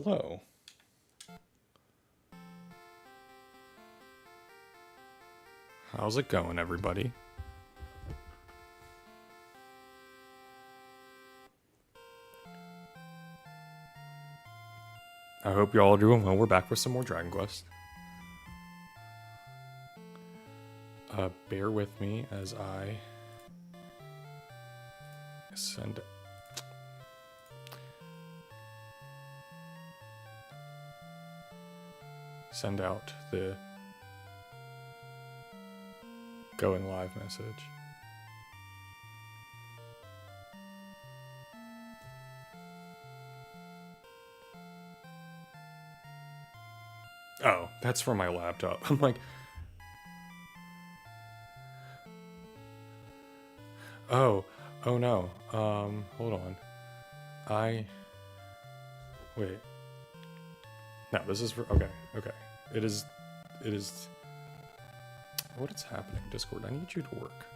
hello. How's it going, everybody? I hope you're all doing well. We're back with some more Dragon Quest. Bear with me as I send out the going live message. Oh, that's for my laptop. I'm like, oh no. Hold on. Wait. No, this is for, okay. It is, what is happening, Discord? I need you to work.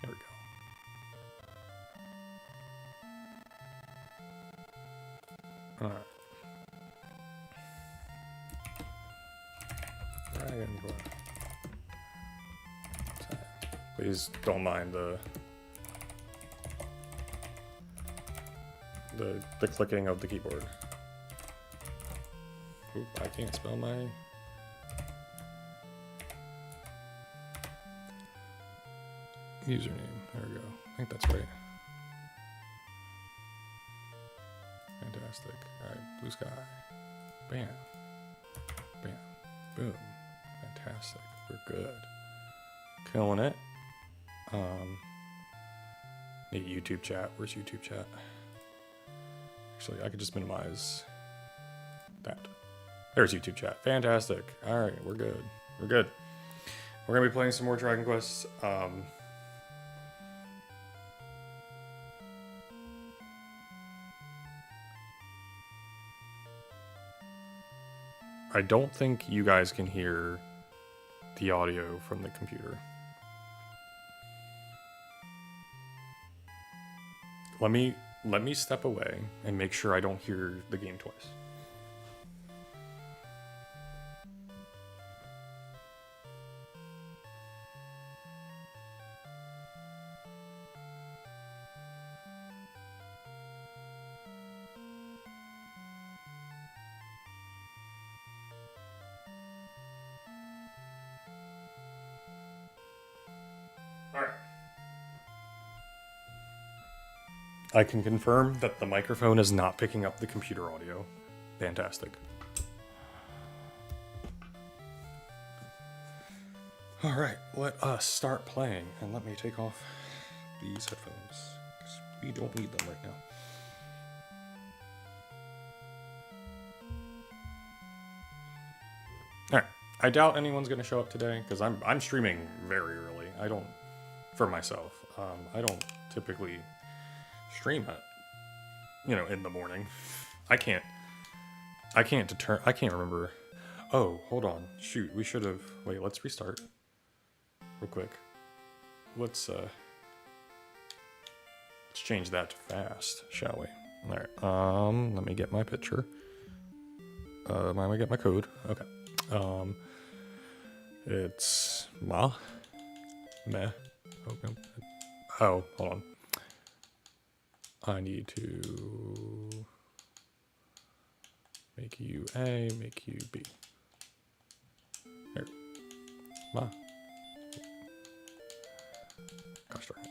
There we go. Alright. Dragon Quest. Please don't mind the clicking of the keyboard. Oop, I can't spell my username. There we go. I think that's right. Fantastic. Alright, blue sky. Bam. Bam. Boom. Fantastic. We're good. Killing it. Need YouTube chat. Where's YouTube chat? Actually, I could just minimize that. There's YouTube chat. Fantastic. All right, we're good. We're good. We're gonna be playing some more Dragon Quest. I don't think you guys can hear the audio from the computer. Let me step away and make sure I don't hear the game twice. I can confirm that the microphone is not picking up the computer audio. Fantastic. All right, let us start playing. And let me take off these headphones, because we don't need them right now. All right, I doubt anyone's going to show up today, because I'm streaming very early. I don't, for myself, I don't typically stream it, in the morning. I can't remember. Oh, hold on. Shoot, we should have, wait, let's restart real quick. Let's change that to fast, shall we? All right, let me get my picture. Let me get my code. Okay. It's meh. Oh, hold on. I need to make you A, make you B. There. Gosh darn it.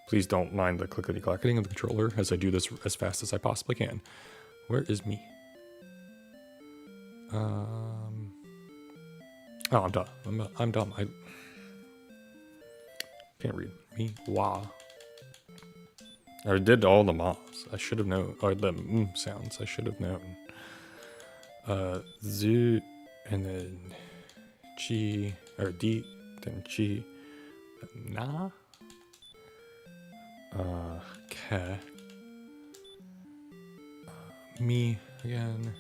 Please don't mind the clickety-clacketing of the controller as I do this as fast as I possibly can. Where is me? Oh, I'm dumb. I'm dumb. I can't read. Me, wah. I did all the mobs. I should have known. Or the sounds. I should have known. Z, and then G, or D, then G, Na, K, me again,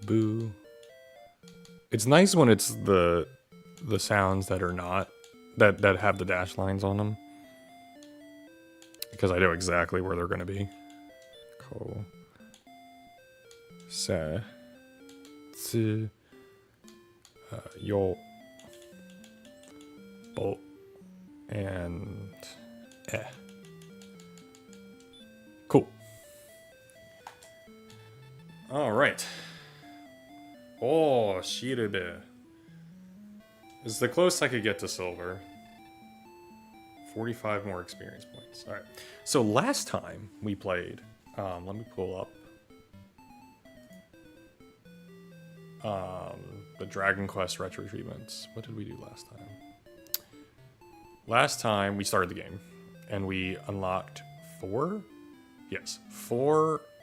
Boo. It's nice when it's the sounds that are not, that have the dash lines on them. because I know exactly where they're going to be. Ko se tsu yo bo and eh. Cool. All right. Oh, shirube. Is the closest I could get to silver. 45 more experience points. All right. So last time we played, let me pull up the Dragon Quest retro treatments. What did we do last time? Last time we started the game and we unlocked 4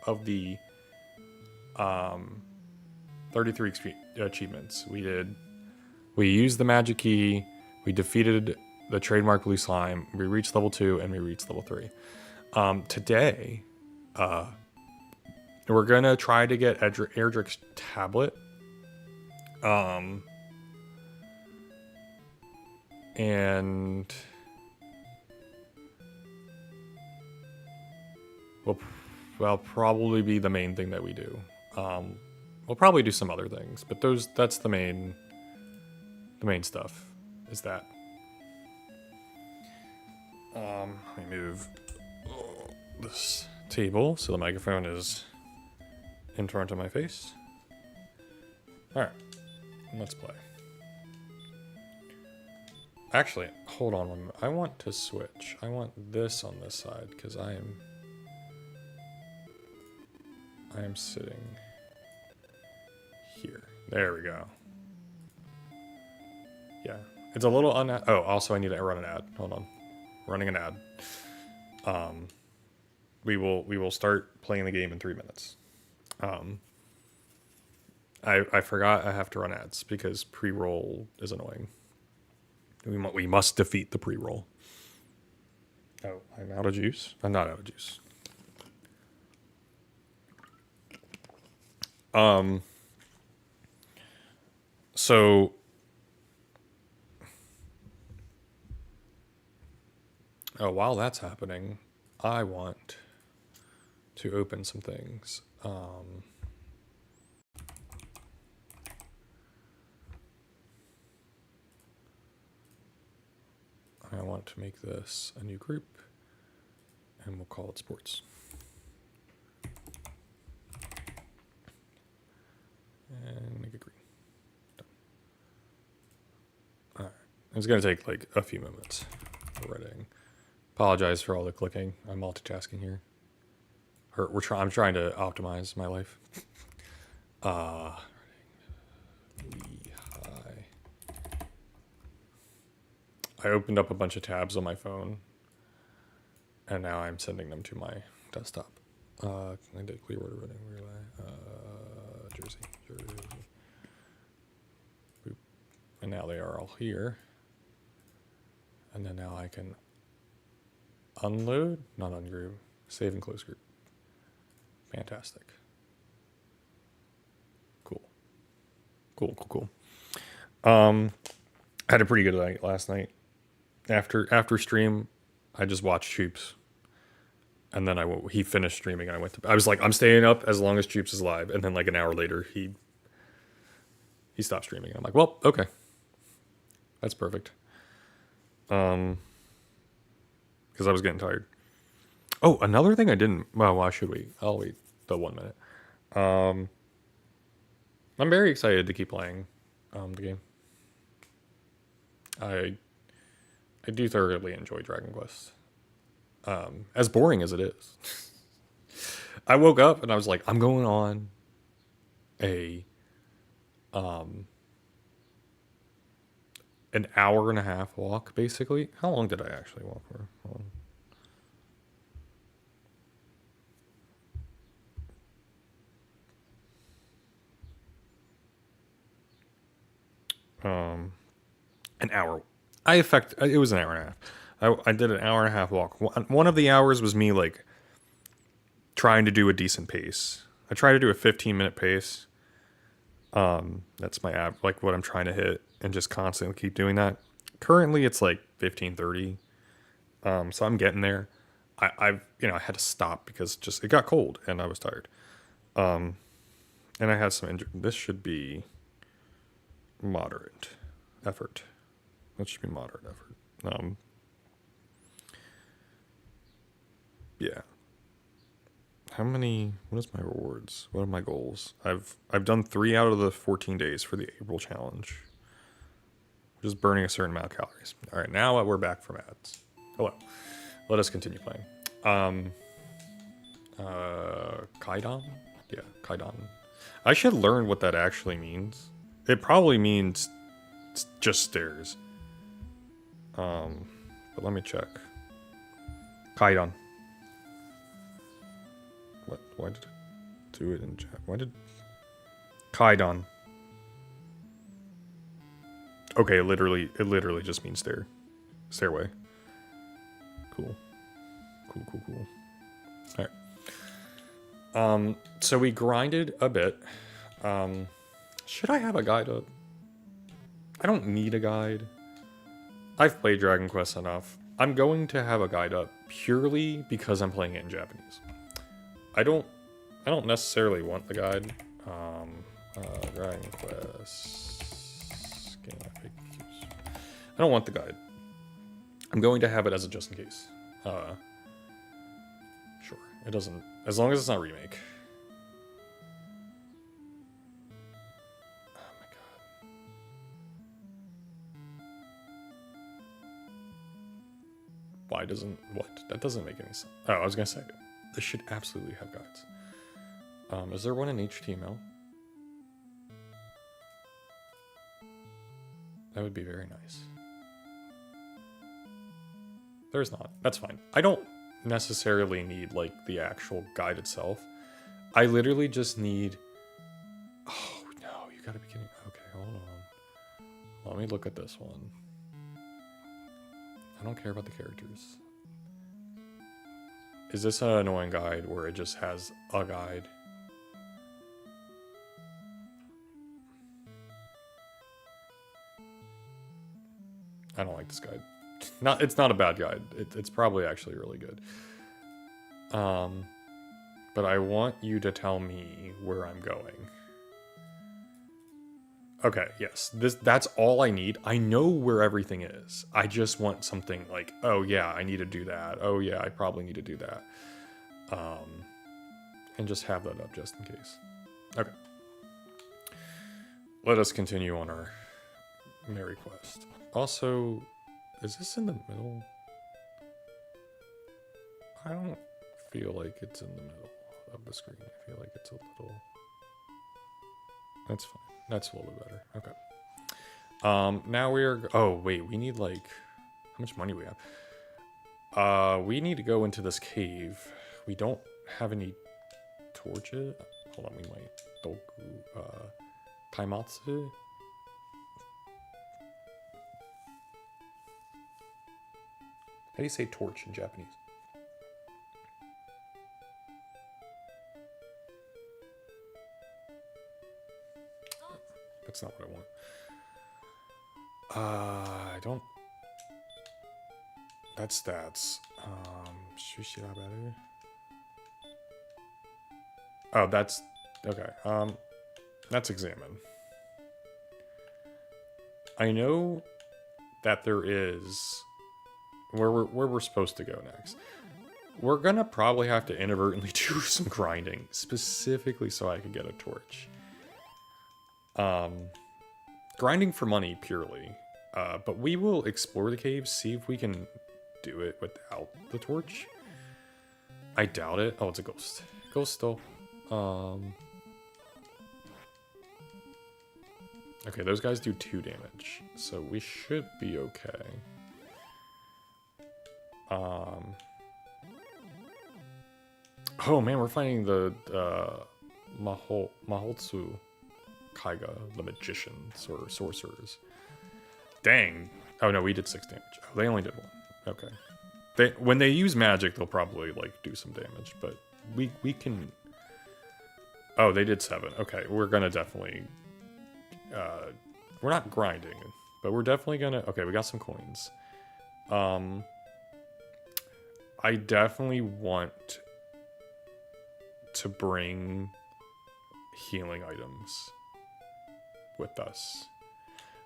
of the 33 achievements. We used the magic key, we defeated the trademark blue slime, we reached level 2, and we reached level 3. Today, we're gonna try to get Erdrick's tablet. And will probably be the main thing that we do. We'll probably do some other things, but that's the main stuff is that. Let me move this table so the microphone is in front of my face. All right, let's play. Actually, hold on 1 minute. I want to switch. I want this on this side because I am sitting here. There we go. Yeah, it's a little oh, also I need to run an ad. Hold on, running an ad. We will start playing the game in 3 minutes. I forgot I have to run ads because pre-roll is annoying. We must defeat the pre-roll. Oh, I'm out of juice? I'm not out of juice. So while that's happening, I want to open some things. I want to make this a new group, and we'll call it sports. And make it green. Done. All right. It's going to take like a few moments for writing. Apologize for all the clicking. I'm multitasking here. I'm trying to optimize my life. I opened up a bunch of tabs on my phone, and now I'm sending them to my desktop. I did Clearwater running relay. Jersey. Boop. And now they are all here. And then now I can unload, not ungroup, save and close group. Fantastic. Cool. Had a pretty good night last night. After stream, I just watched Troops. And then he finished streaming and I was like, I'm staying up as long as Troops is live. And then like an hour later, he stopped streaming. And I'm like, well, okay. That's perfect. Because I was getting tired. Oh, another thing I didn't, well, why should we? I'll wait the 1 minute. I'm very excited to keep playing the game. I do thoroughly enjoy Dragon Quest. As boring as it is. I woke up and I was like, I'm going on an hour and a half walk, basically. How long did I actually walk for? Hold on. An hour. It was an hour and a half. I did an hour and a half walk. One of the hours was me like trying to do a decent pace. I try to do a 15-minute pace. That's my like what I'm trying to hit, and just constantly keep doing that. Currently, it's like 15:30. So I'm getting there. I've I had to stop because just it got cold and I was tired. And I had some injury. This should be moderate effort. That should be moderate effort. Yeah. How many? What is my rewards? What are my goals? I've done 3 out of the 14 days for the April challenge. Just burning a certain amount of calories. All right, now we're back from ads. Hello. Let us continue playing. Kaidan? Yeah, Kaidan. I should learn what that actually means. It probably means just stairs. But let me check. Kaidan. What? Why did it do it in chat? Why did... Kaidan. Okay, it literally just means stairway. Cool. Cool. Alright. So we grinded a bit. Should I have a guide up? I don't need a guide. I've played Dragon Quest enough. I'm going to have a guide up purely because I'm playing it in Japanese. I don't necessarily want the guide. Dragon Quest game FAQs. I don't want the guide. I'm going to have it as a just in case. Sure. It doesn't, as long as it's not remake. Oh my god. Why doesn't, what? That doesn't make any sense. Oh, I was gonna say, this should absolutely have guides. Is there one in HTML? That would be very nice. There's not. That's fine. I don't necessarily need, like, the actual guide itself. I literally just need... Oh, no. You gotta be kidding. Okay, hold on. Let me look at this one. I don't care about the characters. Is this an annoying guide where it just has a guide? I don't like this guide. It's not a bad guide. It's probably actually really good. But I want you to tell me where I'm going. Okay, yes. That's all I need. I know where everything is. I just want something like, oh yeah, I need to do that. Oh yeah, I probably need to do that. And just have that up just in case. Okay. Let us continue on our merry quest. Also, is this in the middle? I don't feel like it's in the middle of the screen. I feel like it's a little... That's fine. That's a little bit better. Okay. Now we are... Oh, wait. We need, like... How much money we have? We need to go into this cave. We don't have any torches. Hold on, we might... Doku... Kaimatsu? How do you say torch in Japanese? That's not what I want. I don't... That's stats. Shushiraberu. Oh, that's... Okay. Let's examine. I know that there is... Where we're supposed to go next. We're gonna probably have to inadvertently do some grinding, specifically so I can get a torch. Grinding for money purely, but we will explore the caves, see if we can do it without the torch. I doubt it. Oh, it's a ghost. Ghost still. Okay, those guys do 2 damage, so we should be okay. Oh man, we're finding the Maholtsu Kaiga, the magicians or sorcerers. Dang. Oh no, we did 6 damage. Oh, they only did 1. Okay. When they use magic, they'll probably like do some damage, but we can... Oh, they did 7. Okay, we're gonna definitely... we're not grinding, but we're definitely gonna... Okay, we got some coins. I definitely want to bring healing items with us.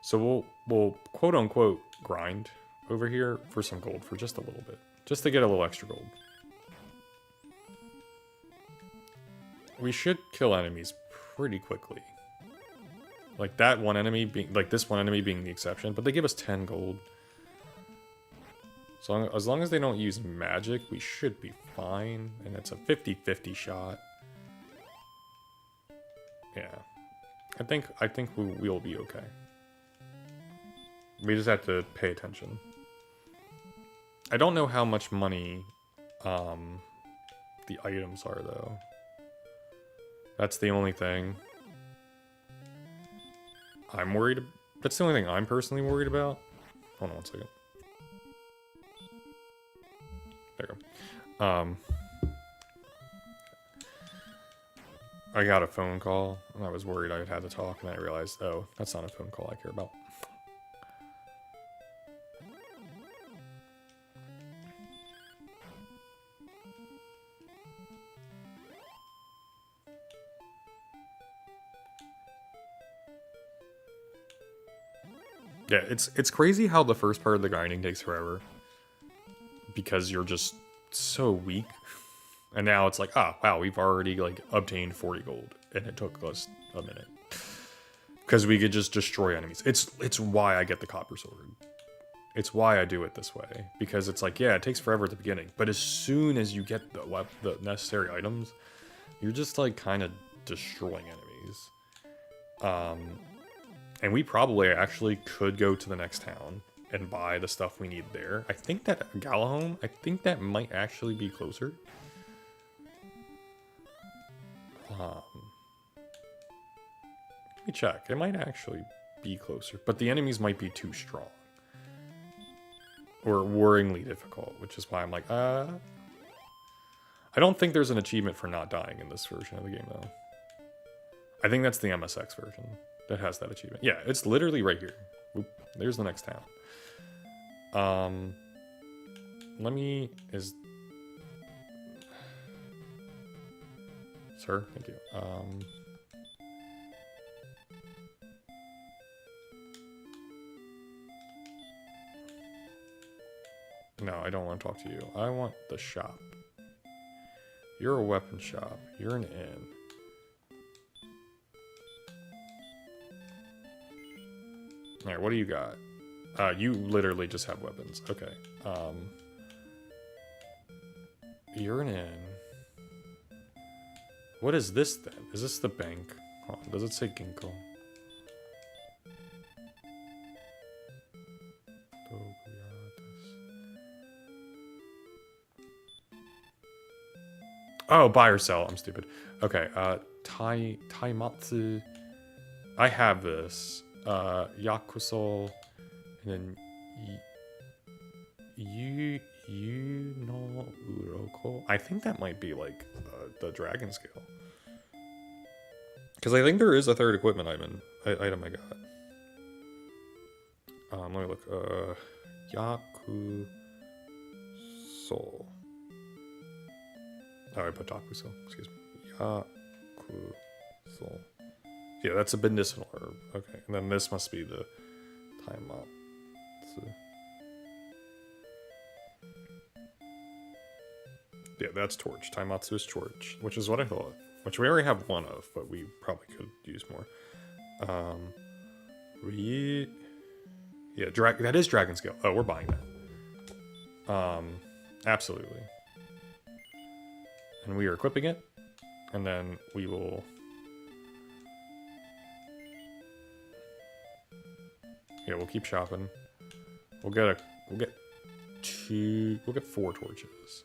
So we'll quote unquote grind over here for some gold for just a little bit. Just to get a little extra gold. We should kill enemies pretty quickly. Like that one enemy being, like this one enemy being the exception, but they give us 10 gold. So as long as they don't use magic, we should be fine. And it's a 50-50 shot. Yeah. I think we'll be okay. We just have to pay attention. I don't know how much money the items are, though. That's the only thing I'm worried. That's the only thing I'm personally worried about. Hold on one second. There you go. I got a phone call, and I was worried I'd had to talk, and I realized, oh, that's not a phone call I care about. Yeah, it's crazy how the first part of the grinding takes forever. Because you're just so weak. And now it's like, ah, wow, we've already like obtained 40 gold. And it took us a minute. Because we could just destroy enemies. It's why I get the copper sword. It's why I do it this way. Because it's like, yeah, it takes forever at the beginning. But as soon as you get the necessary items, you're just like kind of destroying enemies. And we probably actually could go to the next town and buy the stuff we need there. I think that Galahome, I think that might actually be closer. Let me check. It might actually be closer, but the enemies might be too strong. Or worryingly difficult, which is why I'm like, I don't think there's an achievement for not dying in this version of the game, though. I think that's the MSX version that has that achievement. Yeah, it's literally right here. Oop, there's the next town. Sir, thank you. No, I don't want to talk to you. I want the shop. You're a weapon shop. You're an inn. Alright, what do you got? You literally just have weapons. Okay. You're an inn. What is this then? Is this the bank? Hold on, does it say Ginkgo? Oh, buy or sell. I'm stupid. Okay, Taimatsu. I have this. Yakuso. And then you no Uroko. I think that might be like the dragon scale. Because I think there is a third equipment item I got. Let me look. Yakuso. Oh, I put Takuso. Excuse me. Yakuso. Yeah, that's a medicinal herb. Okay, and then this must be the Taimatsu. Yeah, that's Torch. Taimatsu is Torch, which is what I thought. Which we already have one of, but we probably could use more. Yeah, that is Dragon Scale. Oh, we're buying that. Absolutely. And we are equipping it. And then we will... Yeah, we'll keep shopping. We'll get 4 torches.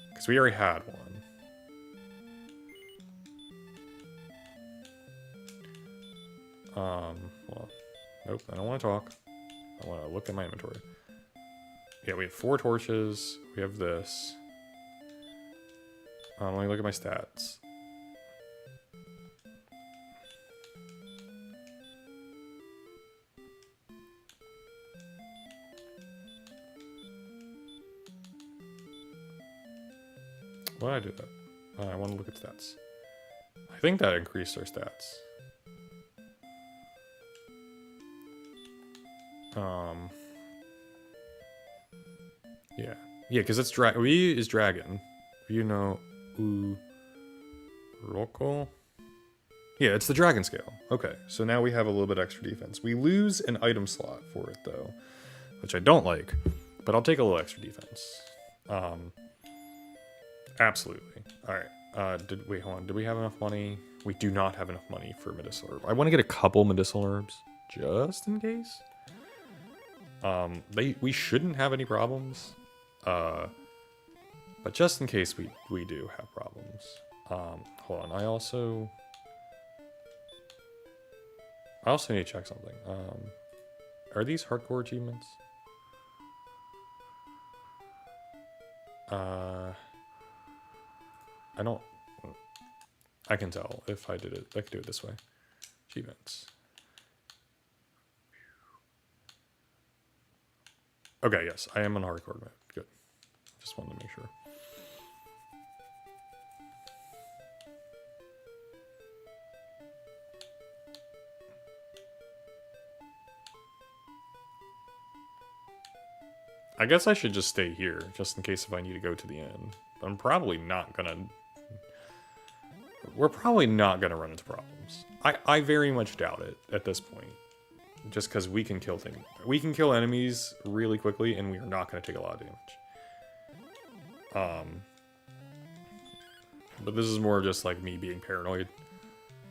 Because we already had one. Well, nope, I don't want to talk. I want to look at my inventory. Yeah, we have 4 torches. We have this. Let me look at my stats. Why did I do that? I want to look at stats. I think that increased our stats. Yeah. Yeah, because it's we is dragon. You know, Roko? Yeah, it's the dragon scale. Okay, so now we have a little bit extra defense. We lose an item slot for it, though, which I don't like, but I'll take a little extra defense. Absolutely. All right. Wait, hold on. Did we have enough money? We do not have enough money for medicinal herb. I want to get a couple medicinal herbs just in case. We shouldn't have any problems. But just in case we do have problems. Hold on. I also need to check something. Are these hardcore achievements? I can tell if I did it. I could do it this way. Achievements. Okay, yes, I am on hardcore mode. Good. Just wanted to make sure. I guess I should just stay here, just in case if I need to go to the end. I'm probably not gonna... We're probably not gonna run into problems. I very much doubt it at this point. Just because we can kill things. We can kill enemies really quickly, and we are not gonna take a lot of damage. But this is more just like me being paranoid.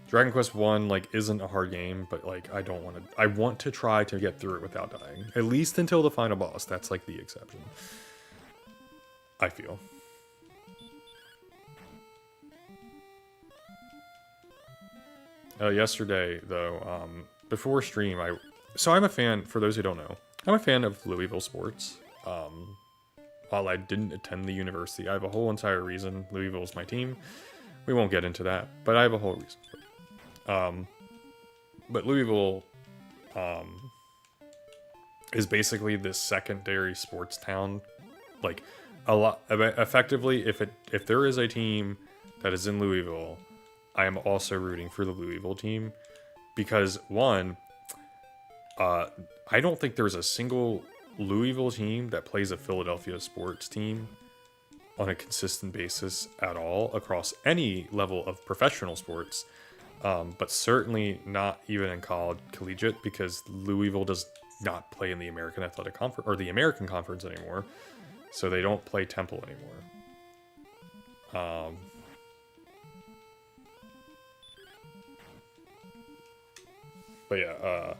Dragon Quest 1 like isn't a hard game, but like I want to try to get through it without dying. At least until the final boss. That's like the exception. I feel. Yesterday though, before stream I'm a fan, for those who don't know, I'm a fan of Louisville sports. While I didn't attend the university, I have a whole entire reason. Louisville's my team. We won't get into that, but I have a whole reason. But Louisville is basically this secondary sports town. Like a lot effectively, if there is a team that is in Louisville, I am also rooting for the Louisville team because one, I don't think there's a single Louisville team that plays a Philadelphia sports team on a consistent basis at all across any level of professional sports. But certainly not even in college collegiate because Louisville does not play in the American Athletic Conference or the American Conference anymore. So they don't play Temple anymore. But yeah,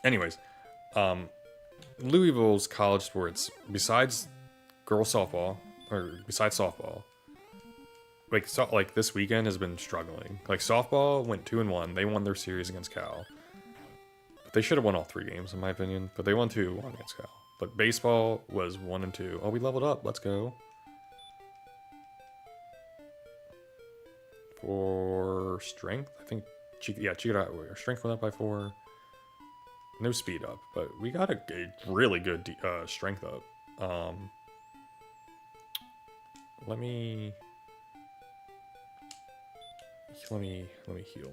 anyways, Louisville's college sports, besides girls softball, like this weekend has been struggling. Like softball went 2-1. They won their series against Cal. But they should have won all 3 games in my opinion. But they won 2-1 against Cal. But baseball was 1-2. Oh, we leveled up. Let's go. For strength, I think. Chica, strength went up by 4. No speed up, but we got a really good strength up. Let me heal.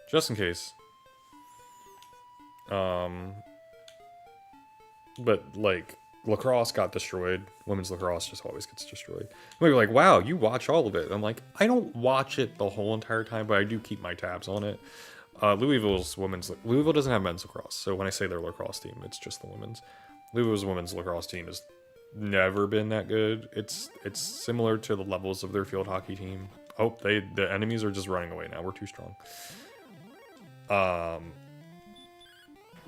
Just in case. But like lacrosse got destroyed. Women's lacrosse just always gets destroyed. And you're like, wow, you watch all of it. I'm like, I don't watch it the whole entire time, but I do keep my tabs on it. Louisville doesn't have men's lacrosse, so when I say their lacrosse team, it's just the women's. Louisville's women's lacrosse team has never been that good. It's similar to the levels of their field hockey team. Oh, the enemies are just running away now. We're too strong.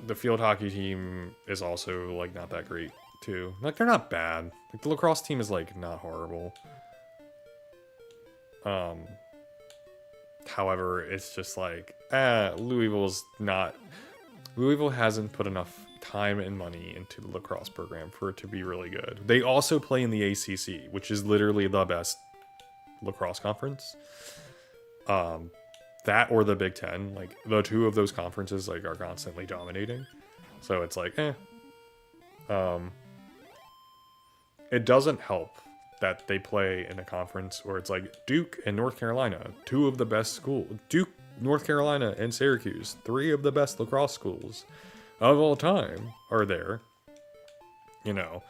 The field hockey team is also like not that great too. Like they're not bad. Like the lacrosse team is like not horrible. However, it's just like Louisville hasn't put enough time and money into the lacrosse program for it to be really good. They also play in the ACC, which is literally the best lacrosse conference. That or the Big Ten, like the 2 of those conferences like are constantly dominating. So it's like, It doesn't help that they play in a conference where it's like Duke and North Carolina, two of the best schools. Duke, North Carolina, and Syracuse, three of the best lacrosse schools of all time are there. You know,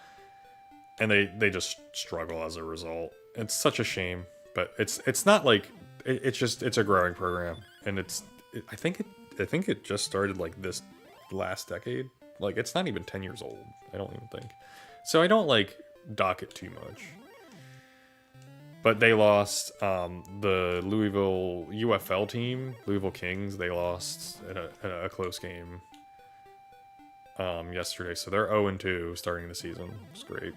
and they just struggle as a result. It's such a shame, but it's not like it's a growing program, and I think it just started like this last decade. Like it's not even 10 years old. I don't even think. So I don't like dock it too much. But they lost the Louisville UFL team, Louisville Kings. They lost in a close game yesterday, so they're 0-2 starting the season. It's great.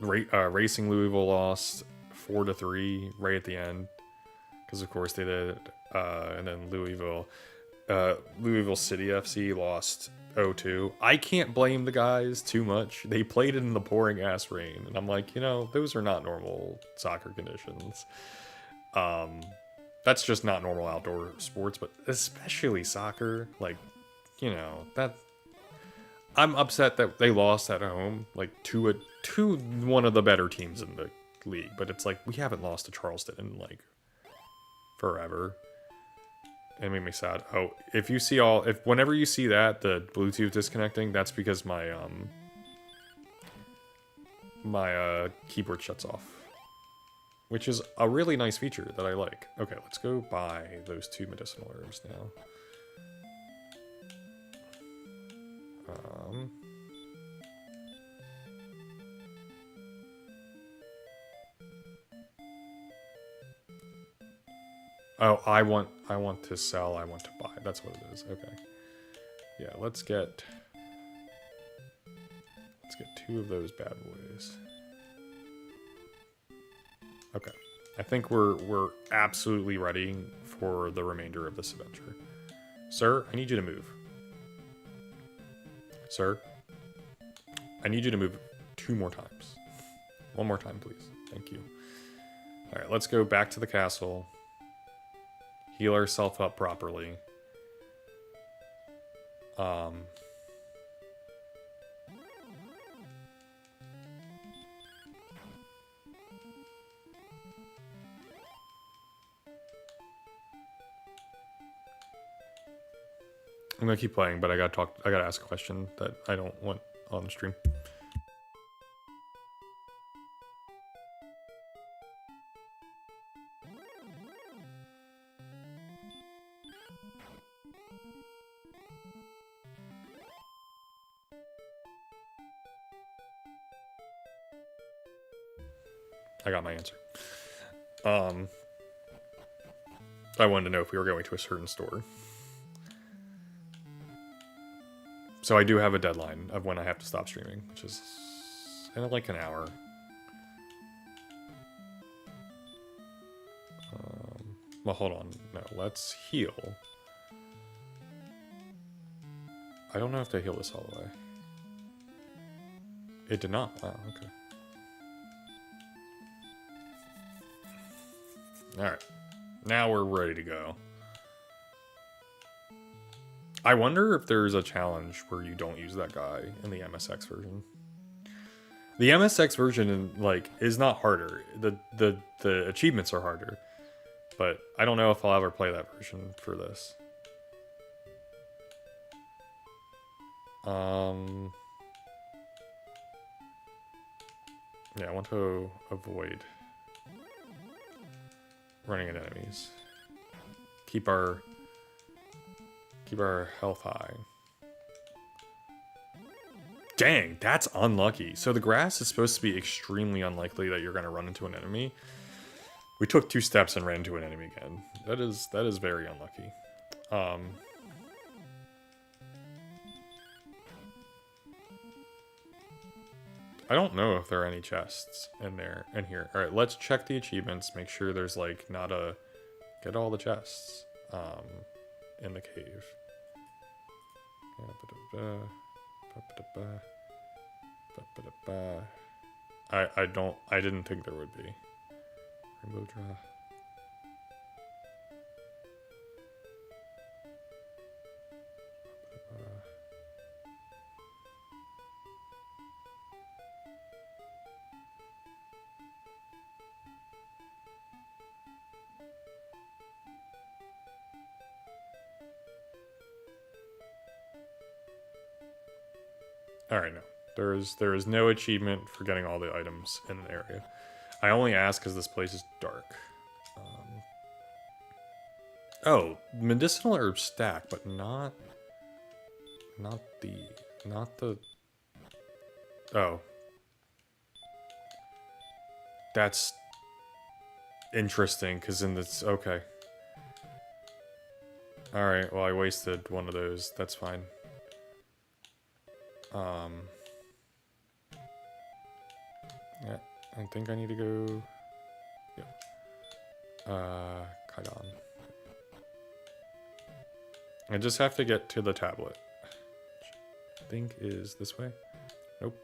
Racing Louisville lost 4-3 right at the end, because of course they did. And then Louisville City FC lost 0-2. I can't blame the guys too much. They played in the pouring ass rain, and I'm like, those are not normal soccer conditions. That's just not normal outdoor sports, but especially soccer. Like, that. I'm upset that they lost at home, like to one of the better teams in the league. But it's like we haven't lost to Charleston in like forever. It made me sad. Oh, whenever you see that the Bluetooth disconnecting, that's because my keyboard shuts off, which is a really nice feature that I like. Okay, let's go buy those 2 medicinal herbs now. Oh, I want to sell, I want to buy. That's what it is. Okay. Yeah, let's get 2 of those bad boys. Okay. I think we're absolutely ready for the remainder of this adventure. Sir, I need you to move. Sir, I need you to move 2 more times. 1 more time, please. Thank you. All right, let's go back to the castle. Heal ourselves up properly. I'm gonna keep playing, but I gotta ask a question that I don't want on the stream. I got my answer. I wanted to know if we were going to a certain store. So I do have a deadline of when I have to stop streaming, which is in like an hour. Well, hold on. No, let's heal. I don't know if they heal this all the way. It did not. Wow, okay. Alright. Now we're ready to go. I wonder if there's a challenge where you don't use that guy in the MSX version. The MSX version, like, is not harder. The achievements are harder. But I don't know if I'll ever play that version for this. Yeah, I want to avoid running into enemies. Keep our health high. Dang, that's unlucky. So the grass is supposed to be extremely unlikely that you're going to run into an enemy. We took 2 steps and ran into an enemy again. That is very unlucky. I don't know if there are any chests in here. All right, let's check the achievements. Make sure there's like not a get all the chests in the cave. I didn't think there would be. Rainbow draw. Alright, no. There is no achievement for getting all the items in an area. I only ask because this place is dark. Oh, medicinal herb stack, but not the... Oh. That's interesting, because in this... Okay. Alright, well I wasted one of those. That's fine. Yeah, I think I need to go... Yep. Kaidan. I just have to get to the tablet. Which I think is this way. Nope.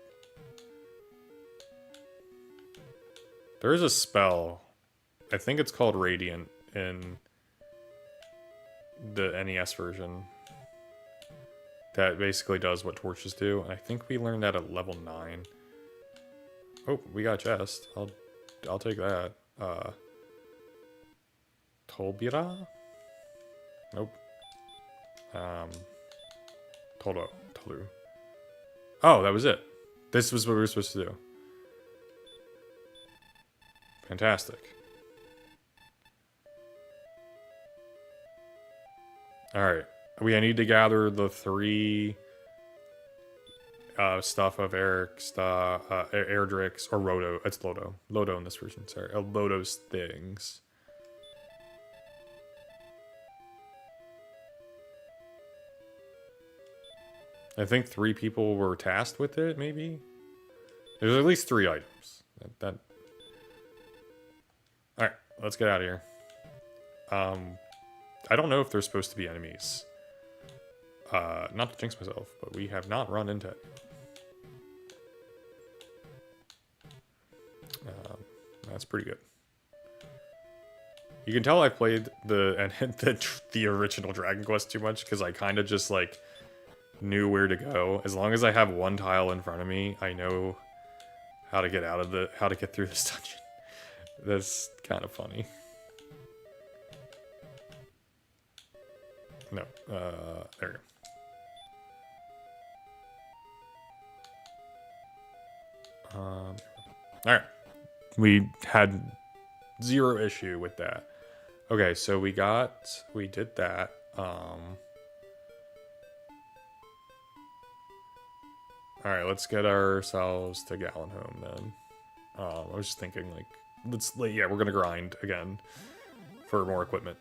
There is a spell. I think it's called Radiant in the NES version. That basically does what torches do. And I think we learned that at level 9. Oh, we got a chest. I'll take that. Tolbira? Nope. Tolu. Oh, that was it. This was what we were supposed to do. Fantastic. Alright. I need to gather the 3 stuff of Eric's Erdrick's or Roto. It's Lodo. Lodo in this version, sorry. Lodo's things. I think 3 people were tasked with it, maybe? There's at least 3 items. Alright, let's get out of here. I don't know if they're supposed to be enemies. Not to jinx myself, but we have not run into it. That's pretty good. You can tell I played the original Dragon Quest too much, because I kind of just, like, knew where to go. As long as I have one tile in front of me, I know how to get how to get through this dungeon. That's kind of funny. No, there we go. Alright. We had 0 issue with that. Okay, so we did that. Alright, let's get ourselves to Gallenholm then. I was just thinking, like, yeah, we're gonna grind again for more equipment.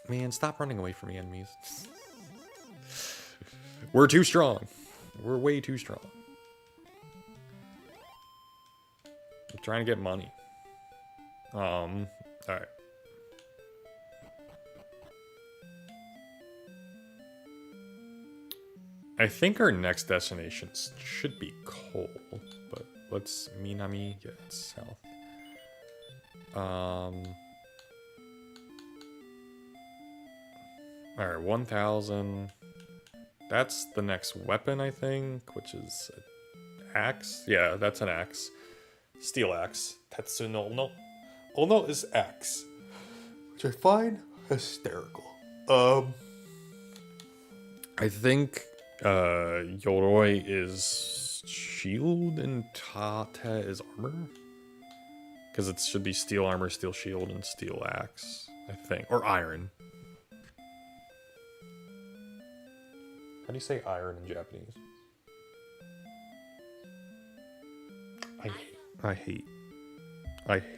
Man, stop running away from me, enemies. We're too strong. We're way too strong. I'm trying to get money. Alright. I think our next destinations should be coal, but let's Minami get south. Alright, 1,000. That's the next weapon, I think, which is an axe. Yeah, that's an axe. Steel axe. Tetsuno no. Ono is axe. Which I find hysterical. I think Yoroi is shield and Tate is armor. Because it should be steel armor, steel shield, and steel axe, I think. Or iron. How do you say iron in Japanese?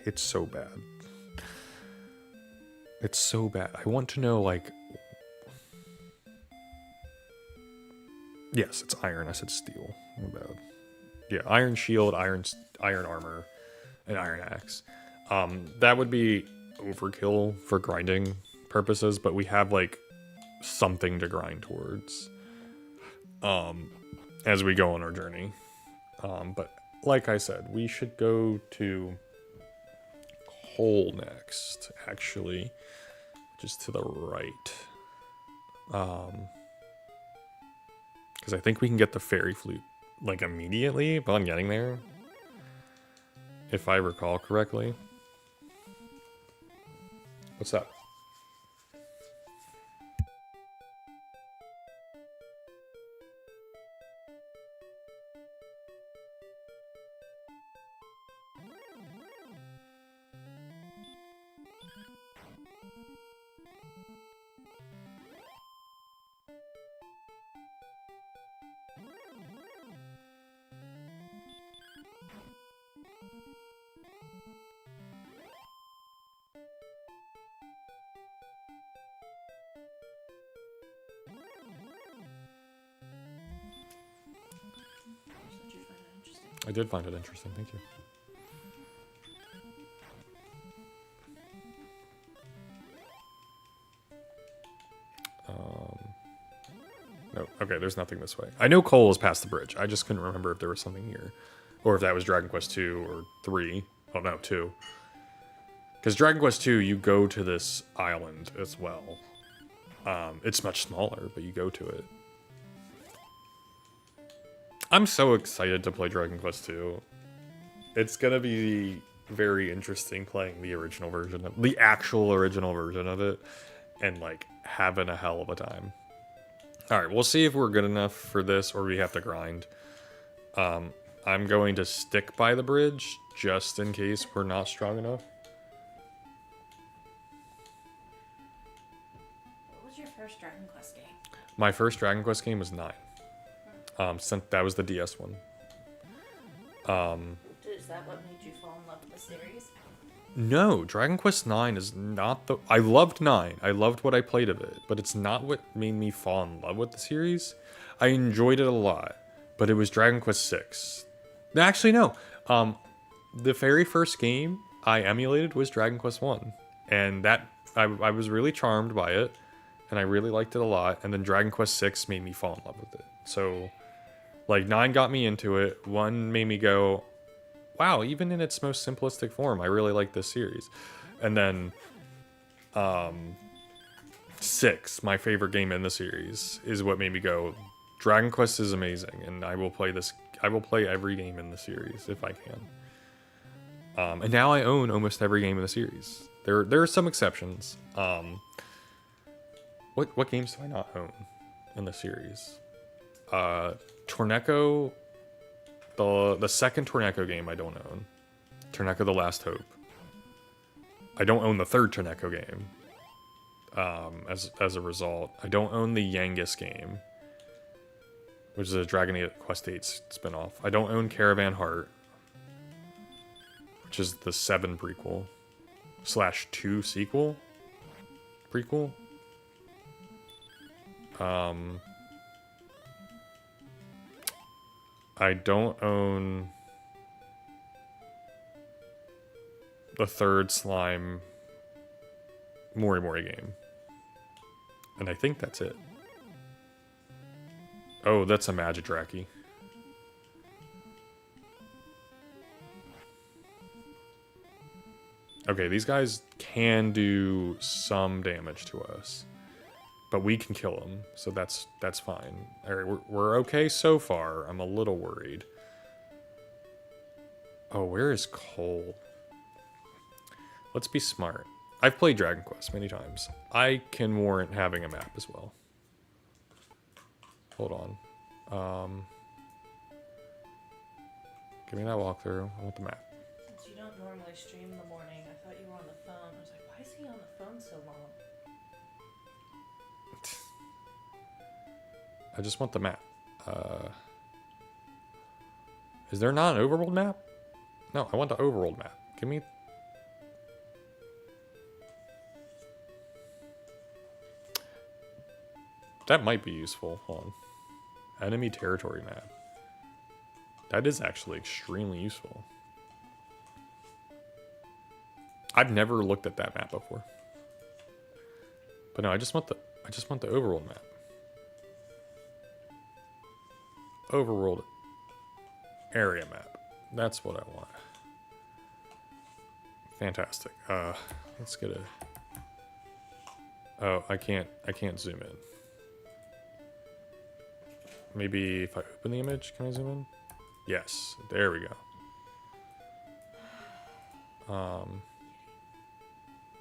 It's so bad. It's so bad. I want to know, like... Yes, it's iron. I said steel. My bad. Yeah, iron shield, iron armor, and iron axe. That would be overkill for grinding purposes, but we have, like, something to grind towards. As we go on our journey. But like I said, we should go to coal next, actually, just to the right. Because I think we can get the fairy flute, like, immediately upon getting there, if I recall correctly. What's up? I did find it interesting. Thank you. No. Okay, there's nothing this way. I know Cole is past the bridge. I just couldn't remember if there was something here. Or if that was Dragon Quest 2 or 3. Oh, no, 2. Because Dragon Quest 2, you go to this island as well. It's much smaller, but you go to it. I'm so excited to play Dragon Quest 2. It's gonna be very interesting playing the original version, the actual original version of it, and like having a hell of a time. All right, we'll see if we're good enough for this or we have to grind. I'm going to stick by the bridge just in case we're not strong enough. What was your first Dragon Quest game? My first Dragon Quest game was 9. Since that was the DS one. Is that what made you fall in love with the series? No, Dragon Quest 9 is not the... I loved 9. I loved what I played of it, but it's not what made me fall in love with the series. I enjoyed it a lot, but it was Dragon Quest 6. Actually, no. The very first game I emulated was Dragon Quest 1, and that I was really charmed by it, and I really liked it a lot, and then Dragon Quest 6 made me fall in love with it. So, like, 9 got me into it, 1 made me go, wow, even in its most simplistic form, I really like this series. And then 6, my favorite game in the series, is what made me go, Dragon Quest is amazing, and I will play this. I will play every game in the series if I can. And now I own almost every game in the series. There are some exceptions. What games do I not own in the series? Torneko. The second Torneko game I don't own. Torneko The Last Hope. I don't own the third Torneko game. As a result. I don't own the Yangus game, which is a Dragon Quest VIII spinoff. I don't own Caravan Heart, which is the 7 prequel / 2 sequel prequel. I don't own the third Slime Mori game. And I think that's it. Oh, that's a Magidraki. Okay, these guys can do some damage to us, but we can kill them, so that's fine. All right, we're okay so far. I'm a little worried. Oh, where is Cole? Let's be smart. I've played Dragon Quest many times. I can warrant having a map as well. Hold on. Give me that walkthrough. I want the map. Since you don't normally stream in the morning, I thought you were on the phone. I was like, why is he on the phone so long? I just want the map. Is there not an overworld map? No, I want the overworld map. Give me... That might be useful. Hold on. Enemy territory map. That is actually extremely useful. I've never looked at that map before. But no, I just want the overworld map. Overworld area map. That's what I want. Fantastic. Let's get a... Oh, I can't zoom in. Maybe if I open the image, can I zoom in? Yes, there we go.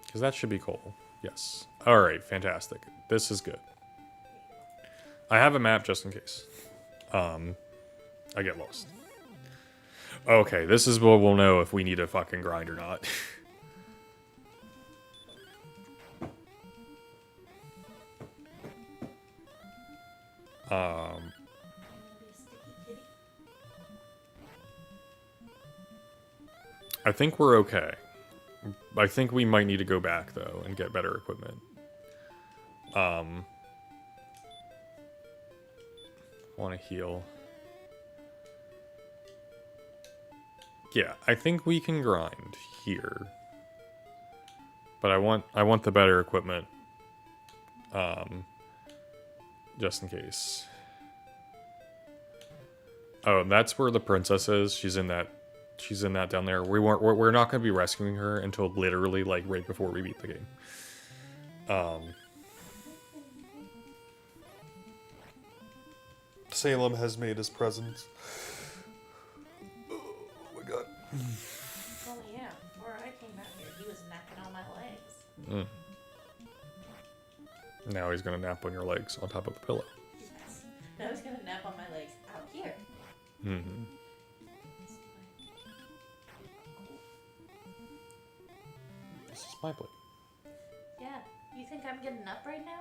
Because that should be Cole. Yes. All right, fantastic. This is good. I have a map just in case. I get lost. Okay, this is what we'll know if we need a fucking grind or not. I think we're okay. I think we might need to go back though and get better equipment. Want to heal. Yeah, I think we can grind here. But I want the better equipment. Just in case. Oh, and that's where the princess is. She's in that down there. We're not going to be rescuing her until literally like right before we beat the game. Salem has made his presence. Oh my god. Well, yeah, before I came out here, he was napping on my legs. Now he's gonna nap on your legs on top of the pillow. Yes. Now he's gonna nap on my legs out here. Mm-hmm. This is my plate. Yeah, you think I'm getting up right now?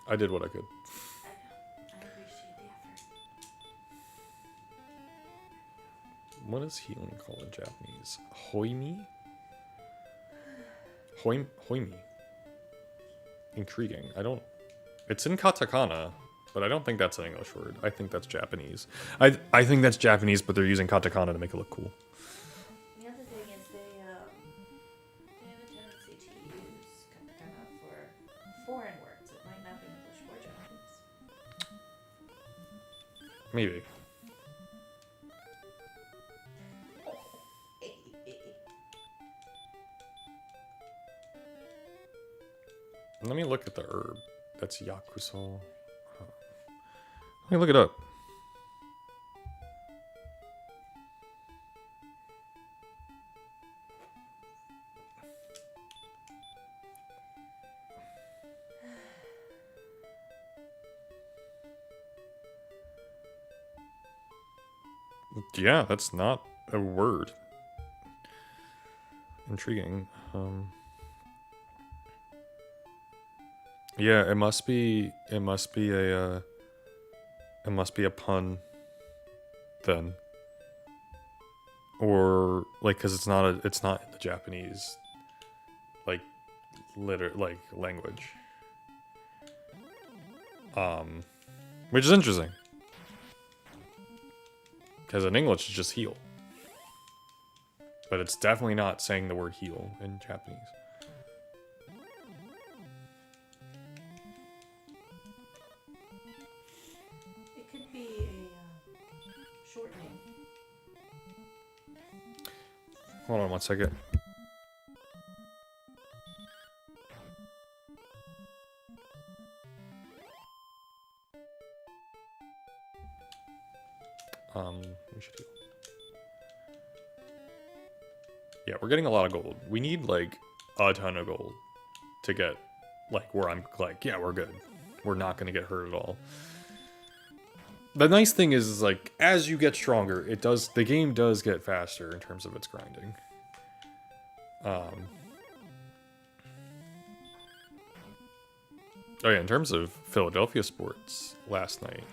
I did what I could. I appreciate the effort. What is healing called in Japanese? Hoimi? Hoimi. Intriguing. It's in katakana, but I don't think that's an English word. I think that's Japanese. I think that's Japanese, but they're using katakana to make it look cool. The other thing is they have a tendency to use katakana for foreign words. It might not be English or Japanese. Maybe. Let me look at the herb. That's yakuso. Let me look it up. Yeah, that's not a word. Intriguing. Yeah, it must be a pun then. Or like cuz it's not in the Japanese like language. Which is interesting. Cuz in English it's just heal. But it's definitely not saying the word heal in Japanese. It could be a shortening. Hold on one second. We should do. Yeah, we're getting a lot of gold. We need like a ton of gold to get like where I'm like, yeah, we're good. We're not gonna get hurt at all. The nice thing is like as you get stronger, the game does get faster in terms of its grinding. Oh yeah, in terms of Philadelphia sports last night,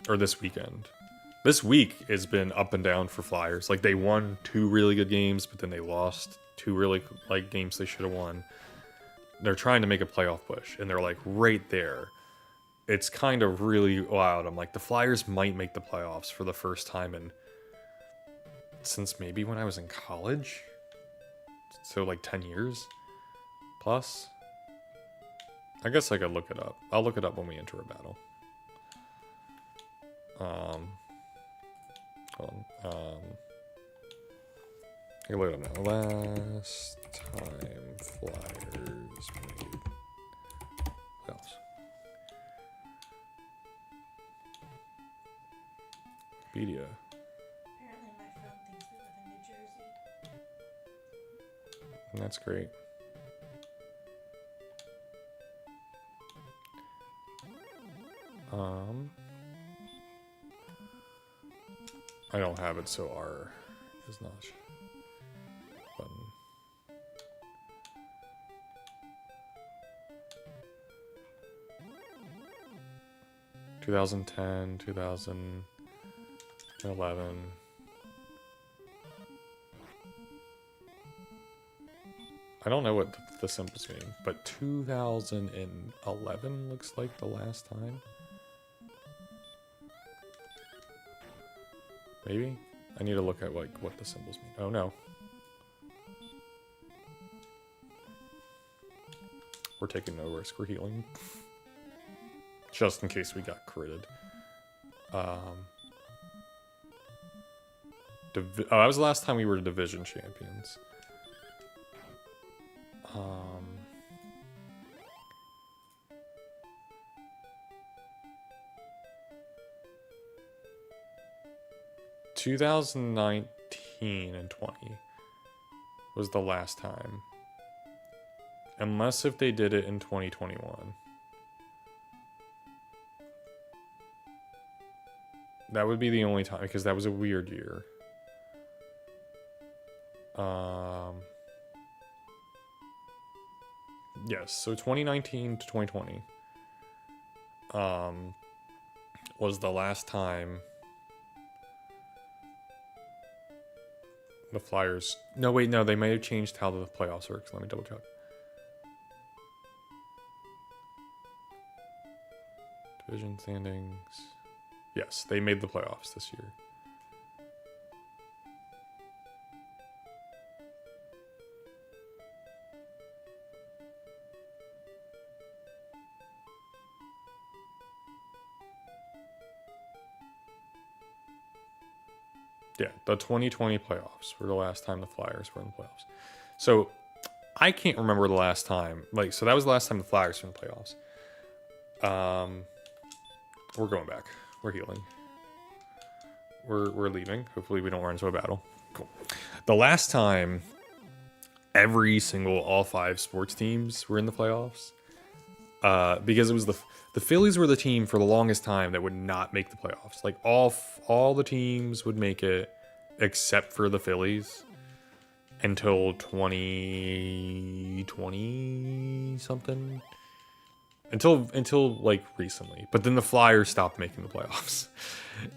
or this weekend. This week has been up and down for Flyers. Like they won 2 really good games, but then they lost 2 really like games they should have won. They're trying to make a playoff push, and they're like right there. It's kind of really wild. I'm like, the Flyers might make the playoffs for the first time since maybe when I was in college. So like 10 years plus. I guess I could look it up. I'll look it up when we enter a battle. Here, look it up now. Last time Flyers made playoffs. Wikipedia. Apparently my phone thinks we live in New Jersey. And that's great. I don't have it, so R is not button. Two 2010, 2011. I don't know what the symbols mean, but 2011 looks like the last time. Maybe? I need to look at like what the symbols mean. Oh no. We're taking no risk, we're healing. Just in case we got critted. Oh, that was the last time we were division champions. 2019 and 20 was the last time. Unless if they did it in 2021. That would be the only time, because that was a weird year. Yes, so 2019 to 2020 was the last time the Flyers... No, wait, no, they may have changed how the playoffs work. Let me double check. Division standings. Yes, they made the playoffs this year. Yeah, the 2020 playoffs were the last time the Flyers were in the playoffs. So, I can't remember the last time. Like, so that was the last time the Flyers were in the playoffs. We're going back. We're healing. We're leaving. Hopefully we don't run into a battle. Cool. The last time all 5 sports teams were in the playoffs, because it was the Phillies were the team for the longest time that would not make the playoffs. Like all the teams would make it except for the Phillies until 2020 something. Until like recently. But then the Flyers stopped making the playoffs.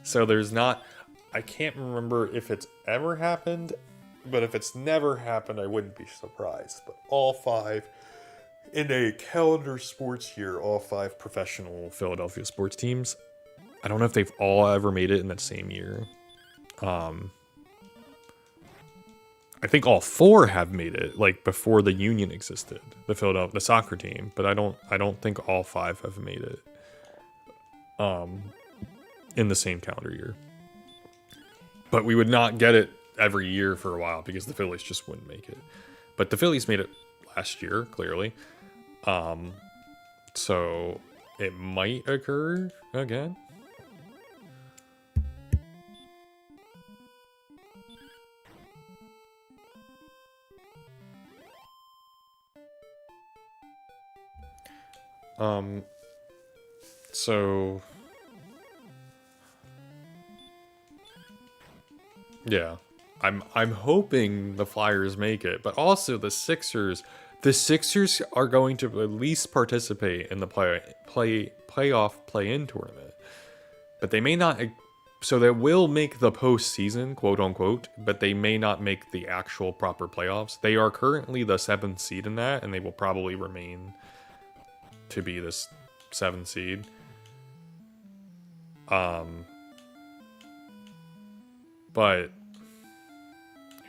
So there's not... I can't remember if it's ever happened, but if it's never happened, I wouldn't be surprised. But all 5, in a calendar sports year, all 5 professional Philadelphia sports teams, I don't know if they've all ever made it in that same year. I think all 4 have made it, like before the Union existed, the soccer team, but I don't think all 5 have made it in the same calendar year. But we would not get it every year for a while because the Phillies just wouldn't make it. But the Phillies made it last year, clearly. So it might occur again. So yeah, I'm hoping the Flyers make it, but also the Sixers are going to at least participate in the playoff play-in tournament, but they may not. So they will make the postseason, quote unquote, but they may not make the actual proper playoffs. They are currently the 7th seed in that, and they will probably remain to be this 7th seed. But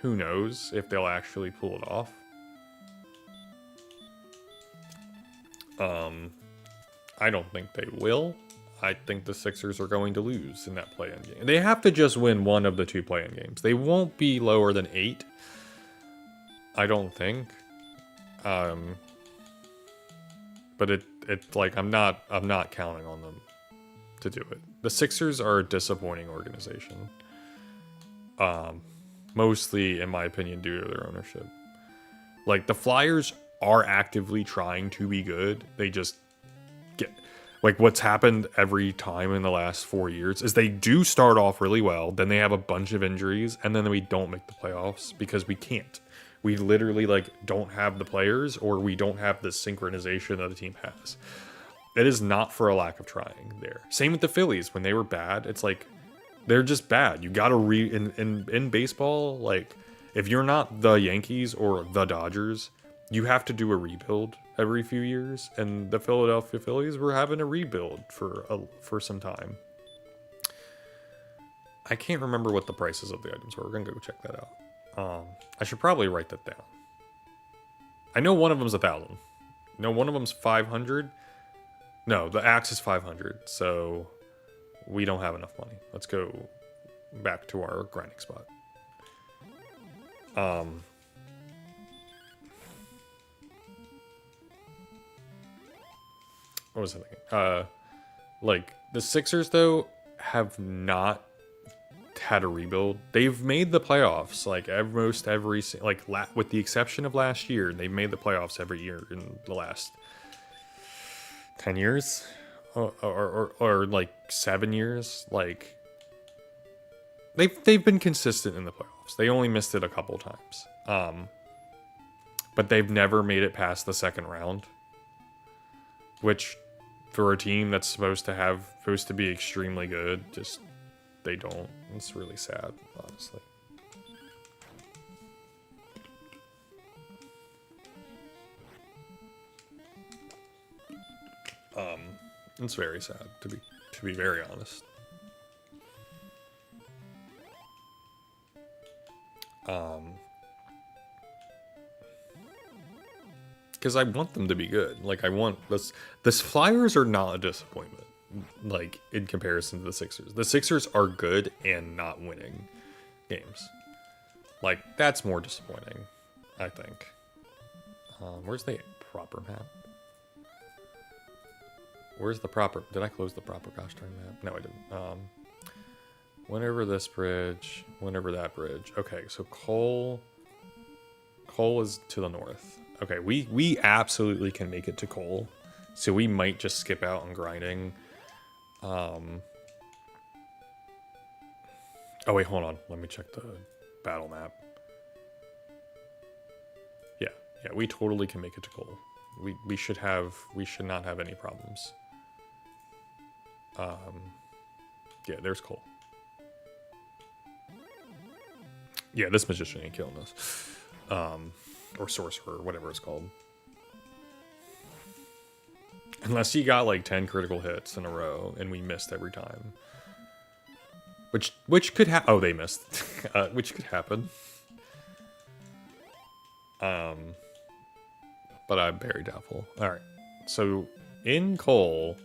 who knows if they'll actually pull it off. I don't think they will. I think the Sixers are going to lose in that play-in game. They have to just win one of the 2 play-in games. They won't be lower than 8. I don't think. But it's like I'm not counting on them to do it. The Sixers are a disappointing organization. Mostly, in my opinion, due to their ownership. Like, the Flyers are actively trying to be good. They just get... Like, what's happened every time in the last 4 years is they do start off really well, then they have a bunch of injuries, and then we don't make the playoffs because we can't. We literally, like, don't have the players, or we don't have the synchronization that the team has. It is not for a lack of trying there. Same with the Phillies. When they were bad, it's like, they're just bad. You gotta in baseball, like, if you're not the Yankees or the Dodgers, you have to do a rebuild every few years, and the Philadelphia Phillies were having a rebuild for some time. I can't remember what the prices of the items were. We're gonna go check that out. I should probably write that down. I know one of them's 1,000. No, one of them's 500. No, the axe is 500. So we don't have enough money. Let's go back to our grinding spot. What was I thinking? Like the Sixers though have not had a rebuild. They've made the playoffs like almost every with the exception of last year. They've made the playoffs every year in the last 10 years, or like 7 years. Like they've been consistent in the playoffs. They only missed it a couple times, but they've never made it past the second round. Which, for a team that's supposed to be extremely good, just they don't. It's really sad, honestly. It's very sad to be very honest. Because I want them to be good. Like, I want this. This Flyers are not a disappointment. Like, in comparison to the Sixers. The Sixers are good and not winning games. Like, that's more disappointing, I think. Where's the proper map? Where's the proper... Did I close the proper gosh darn map? No, I didn't. Whenever this bridge, whenever that bridge. Okay, so Cole is to the north. Okay, we absolutely can make it to Cole. So we might just skip out on grinding. Oh wait, hold on. Let me check the battle map. Yeah, we totally can make it to Cole. We should not have any problems. Yeah, there's Cole. Yeah, this magician ain't killing us. Or sorcerer, whatever it's called. Unless he got like 10 critical hits in a row and we missed every time. Which could happen. Oh, they missed. Which could happen. But I'm very doubtful. Alright. So in Cole,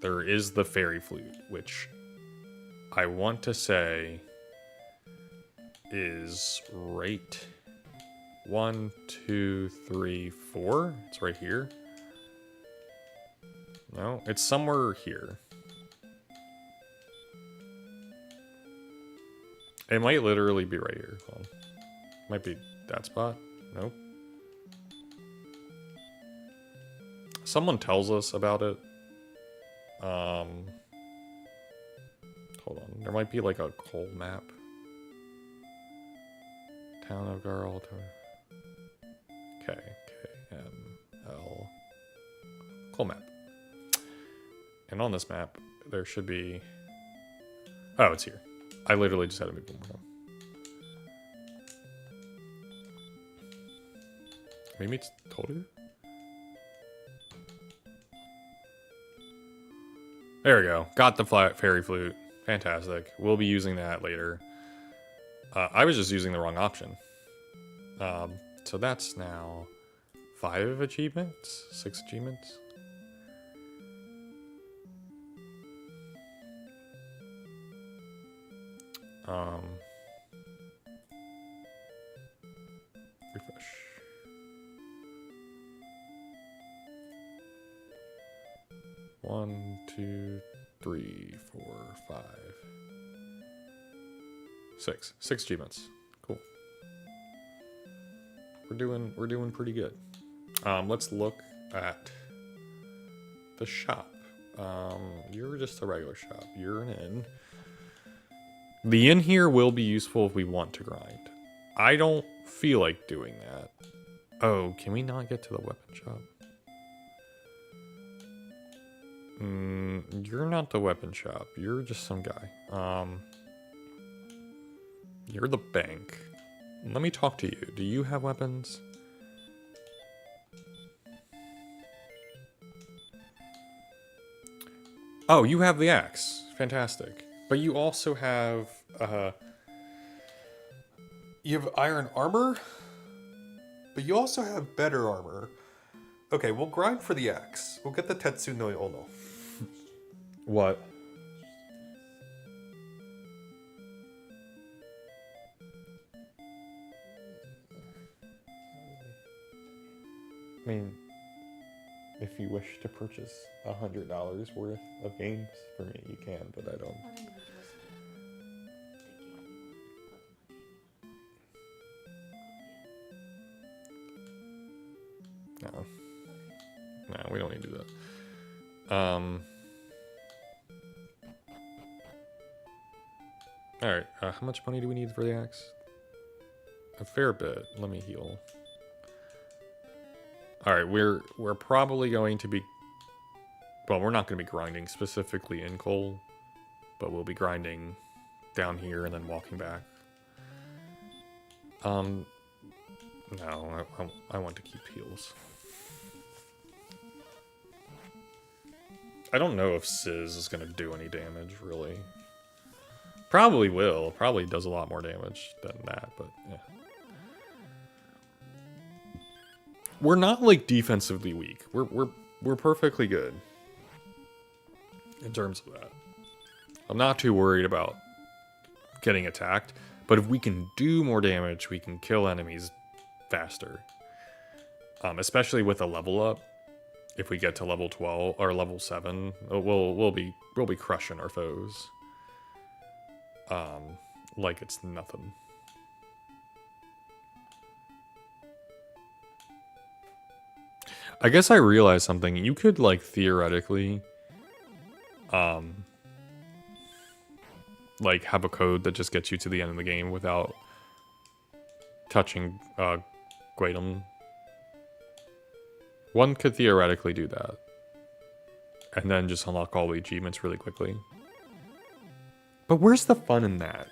there is the fairy flute, which I want to say is right 1, 2, 3, 4. It's right here. No, it's somewhere here. It might literally be right here. Hold on. Might be that spot. Nope. Someone tells us about it. Hold on. There might be like a Cole map. Town of Garl. KKML. Cole map. And on this map, there should be... Oh, it's here. I literally just had to move one more time. Maybe it's told you? There we go. Got the fairy flute. Fantastic. We'll be using that later. I was just using the wrong option. So that's now 5 achievements? 6 achievements? Refresh. One, 2, 3, 4, 5, 6. 6 achievements. Cool. We're doing pretty good. Let's look at the shop. You're just a regular shop. You're an inn. The inn here will be useful if we want to grind. I don't feel like doing that. Oh, can we not get to the weapon shop? You're not the weapon shop. You're just some guy. You're the bank. Let me talk to you. Do you have weapons? Oh, you have the axe. Fantastic. But you also have you have iron armor, but you also have better armor. Okay, we'll grind for the axe. We'll get the Tetsu no Ono. What? I mean, if you wish to purchase $100 worth of games for me, you can, but I don't. Why don't you just the game you want, Pokemon game you want to play? No, we don't need to do that. All right. How much money do we need for the axe? A fair bit. Let me heal. All right, we're probably going to be. Well, we're not going to be grinding specifically in coal, but we'll be grinding down here and then walking back. No, I want to keep heals. I don't know if Sizz is going to do any damage, really. Probably will. Probably does a lot more damage than that, but yeah. We're not like defensively weak. We're perfectly good in terms of that. I'm not too worried about getting attacked, but if we can do more damage, we can kill enemies faster. Especially with a level up. If we get to level 12 or level 7, we'll be crushing our foes. Like it's nothing. I guess I realized something. You could like theoretically like have a code that just gets you to the end of the game without touching Guadum. One could theoretically do that. And then just unlock all the achievements really quickly. But where's the fun in that?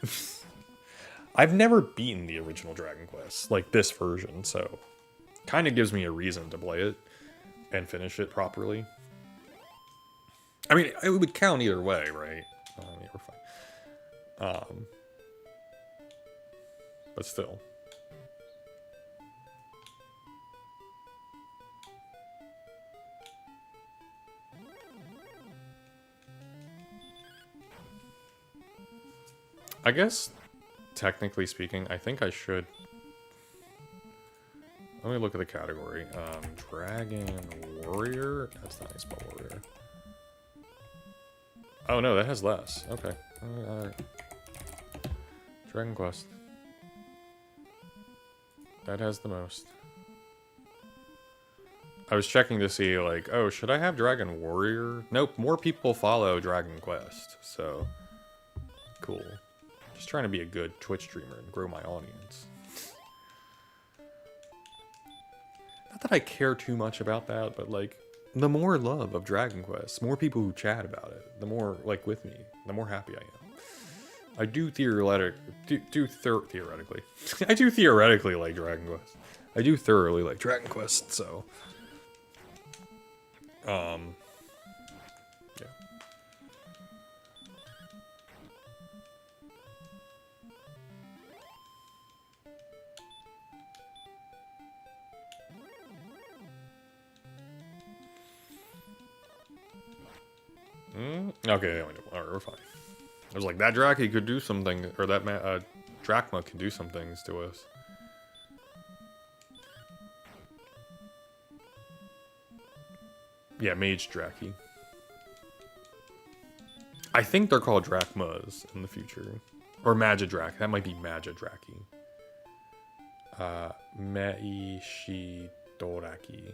I've never beaten the original Dragon Quest, like this version, so kind of gives me a reason to play it and finish it properly. I mean, it would count either way, right? Yeah, we're fine. But still. I guess, technically speaking, I think I should... Let me look at the category. Dragon Warrior? That's not how you spell warrior. Oh no, that has less. Okay. Alright. Dragon Quest. That has the most. I was checking to see, like, oh, should I have Dragon Warrior? Nope, more people follow Dragon Quest, so... Cool. Just trying to be a good Twitch streamer and grow my audience. Not that I care too much about that, but like, the more love of Dragon Quest, more people who chat about it, the more, like, with me, the more happy I am. I do theoretically I do theoretically like Dragon Quest. I do thoroughly like Dragon Quest, so yeah. Okay, alright, we're fine. I was like, that Draki could do something, or that Drachma can do some things to us. Yeah, Mage Draki. I think they're called Drachmas in the future. Or Magidraki. That might be Magidraki. Meishidoraki.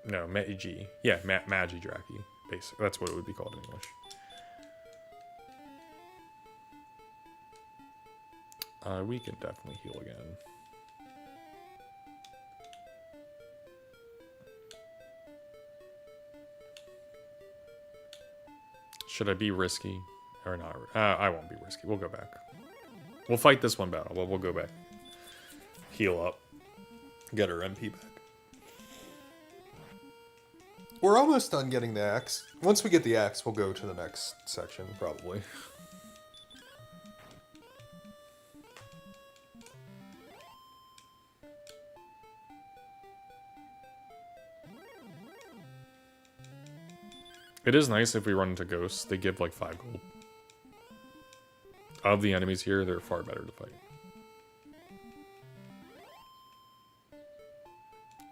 No, Meiji. Yeah, Magidraki. Basically, that's what it would be called in English. We can definitely heal again. Should I be risky or not? I won't be risky. We'll go back. We'll fight this one battle, but we'll go back. Heal up. Get our MP back. We're almost done getting the axe. Once we get the axe, we'll go to the next section, probably. It is nice if we run into ghosts. They give like 5 gold. Of the enemies here, they're far better to fight.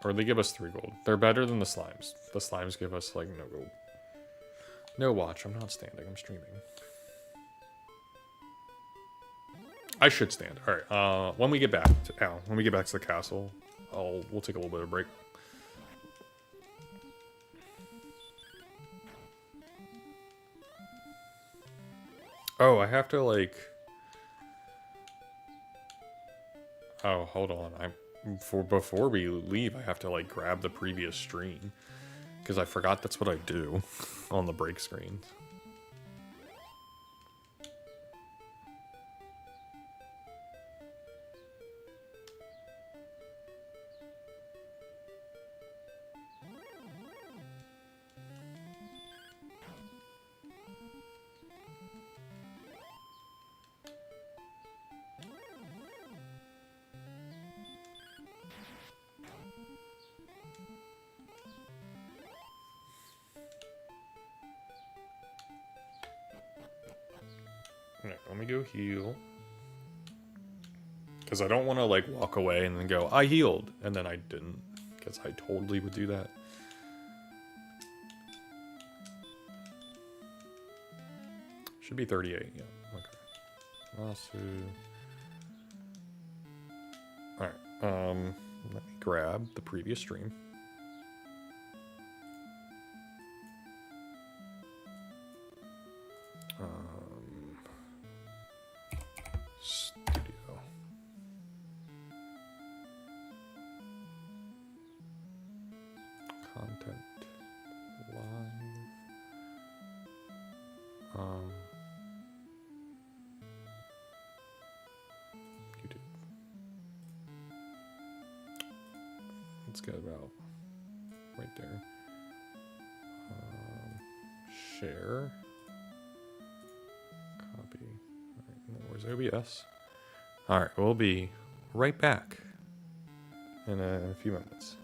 Or they give us 3 gold. They're better than the slimes. The slimes give us like no gold. No watch. I'm not standing. I'm streaming. I should stand. All right. When we get back to when we get back to the castle, we'll take a little bit of a break. Oh, I have to like. Oh, hold on. Before we leave, I have to like grab the previous stream because I forgot that's what I do on the break screen. Alright, let me go heal. Because I don't want to, like, walk away and then go, I healed. And then I didn't. Because I totally would do that. Should be 38, yeah. Okay. Lasso. Alright, let me grab the previous stream. Studio. Content. Live. YouTube. Let's get about right there. Share. Copy. All right, and then where's OBS? All right, we'll be right back in a few minutes.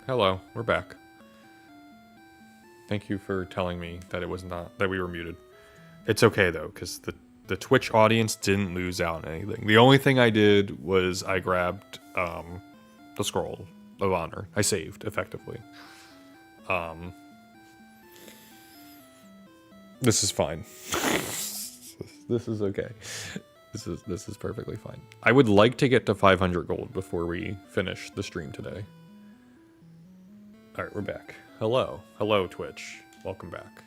Hello, we're back. Thank you for telling me that it was not, that we were muted. It's okay though, because the Twitch audience didn't lose out on anything. The only thing I did was I grabbed the scroll of honor. I saved effectively. This is fine. This is okay. This is perfectly fine. I would like to get to 500 gold before we finish the stream today. All right, we're back. Hello, Twitch. Welcome back.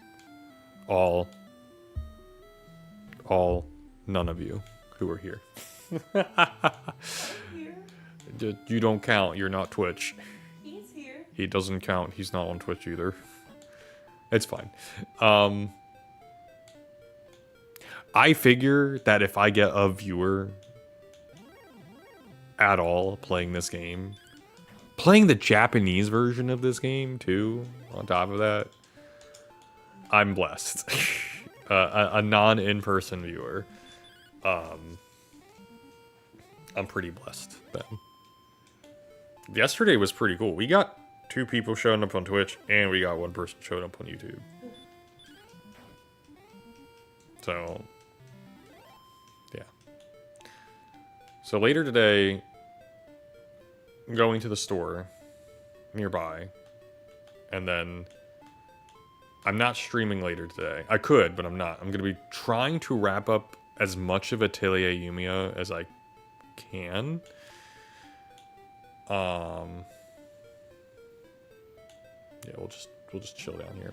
All none of you who are here. Here. You don't count. You're not Twitch. He's here. He doesn't count. He's not on Twitch either. It's fine. I figure that if I get a viewer at all playing this game, playing the Japanese version of this game too, on top of that, I'm blessed. A non-in-person viewer. I'm pretty blessed then. Yesterday was pretty cool. We got 2 people showing up on Twitch, and we got 1 person showing up on YouTube. So, yeah. So later today, I'm going to the store nearby, and then I'm not streaming later today. I could, but I'm not. I'm going to be trying to wrap up as much of Atelier Yumiya as I can. Yeah, we'll just chill down here.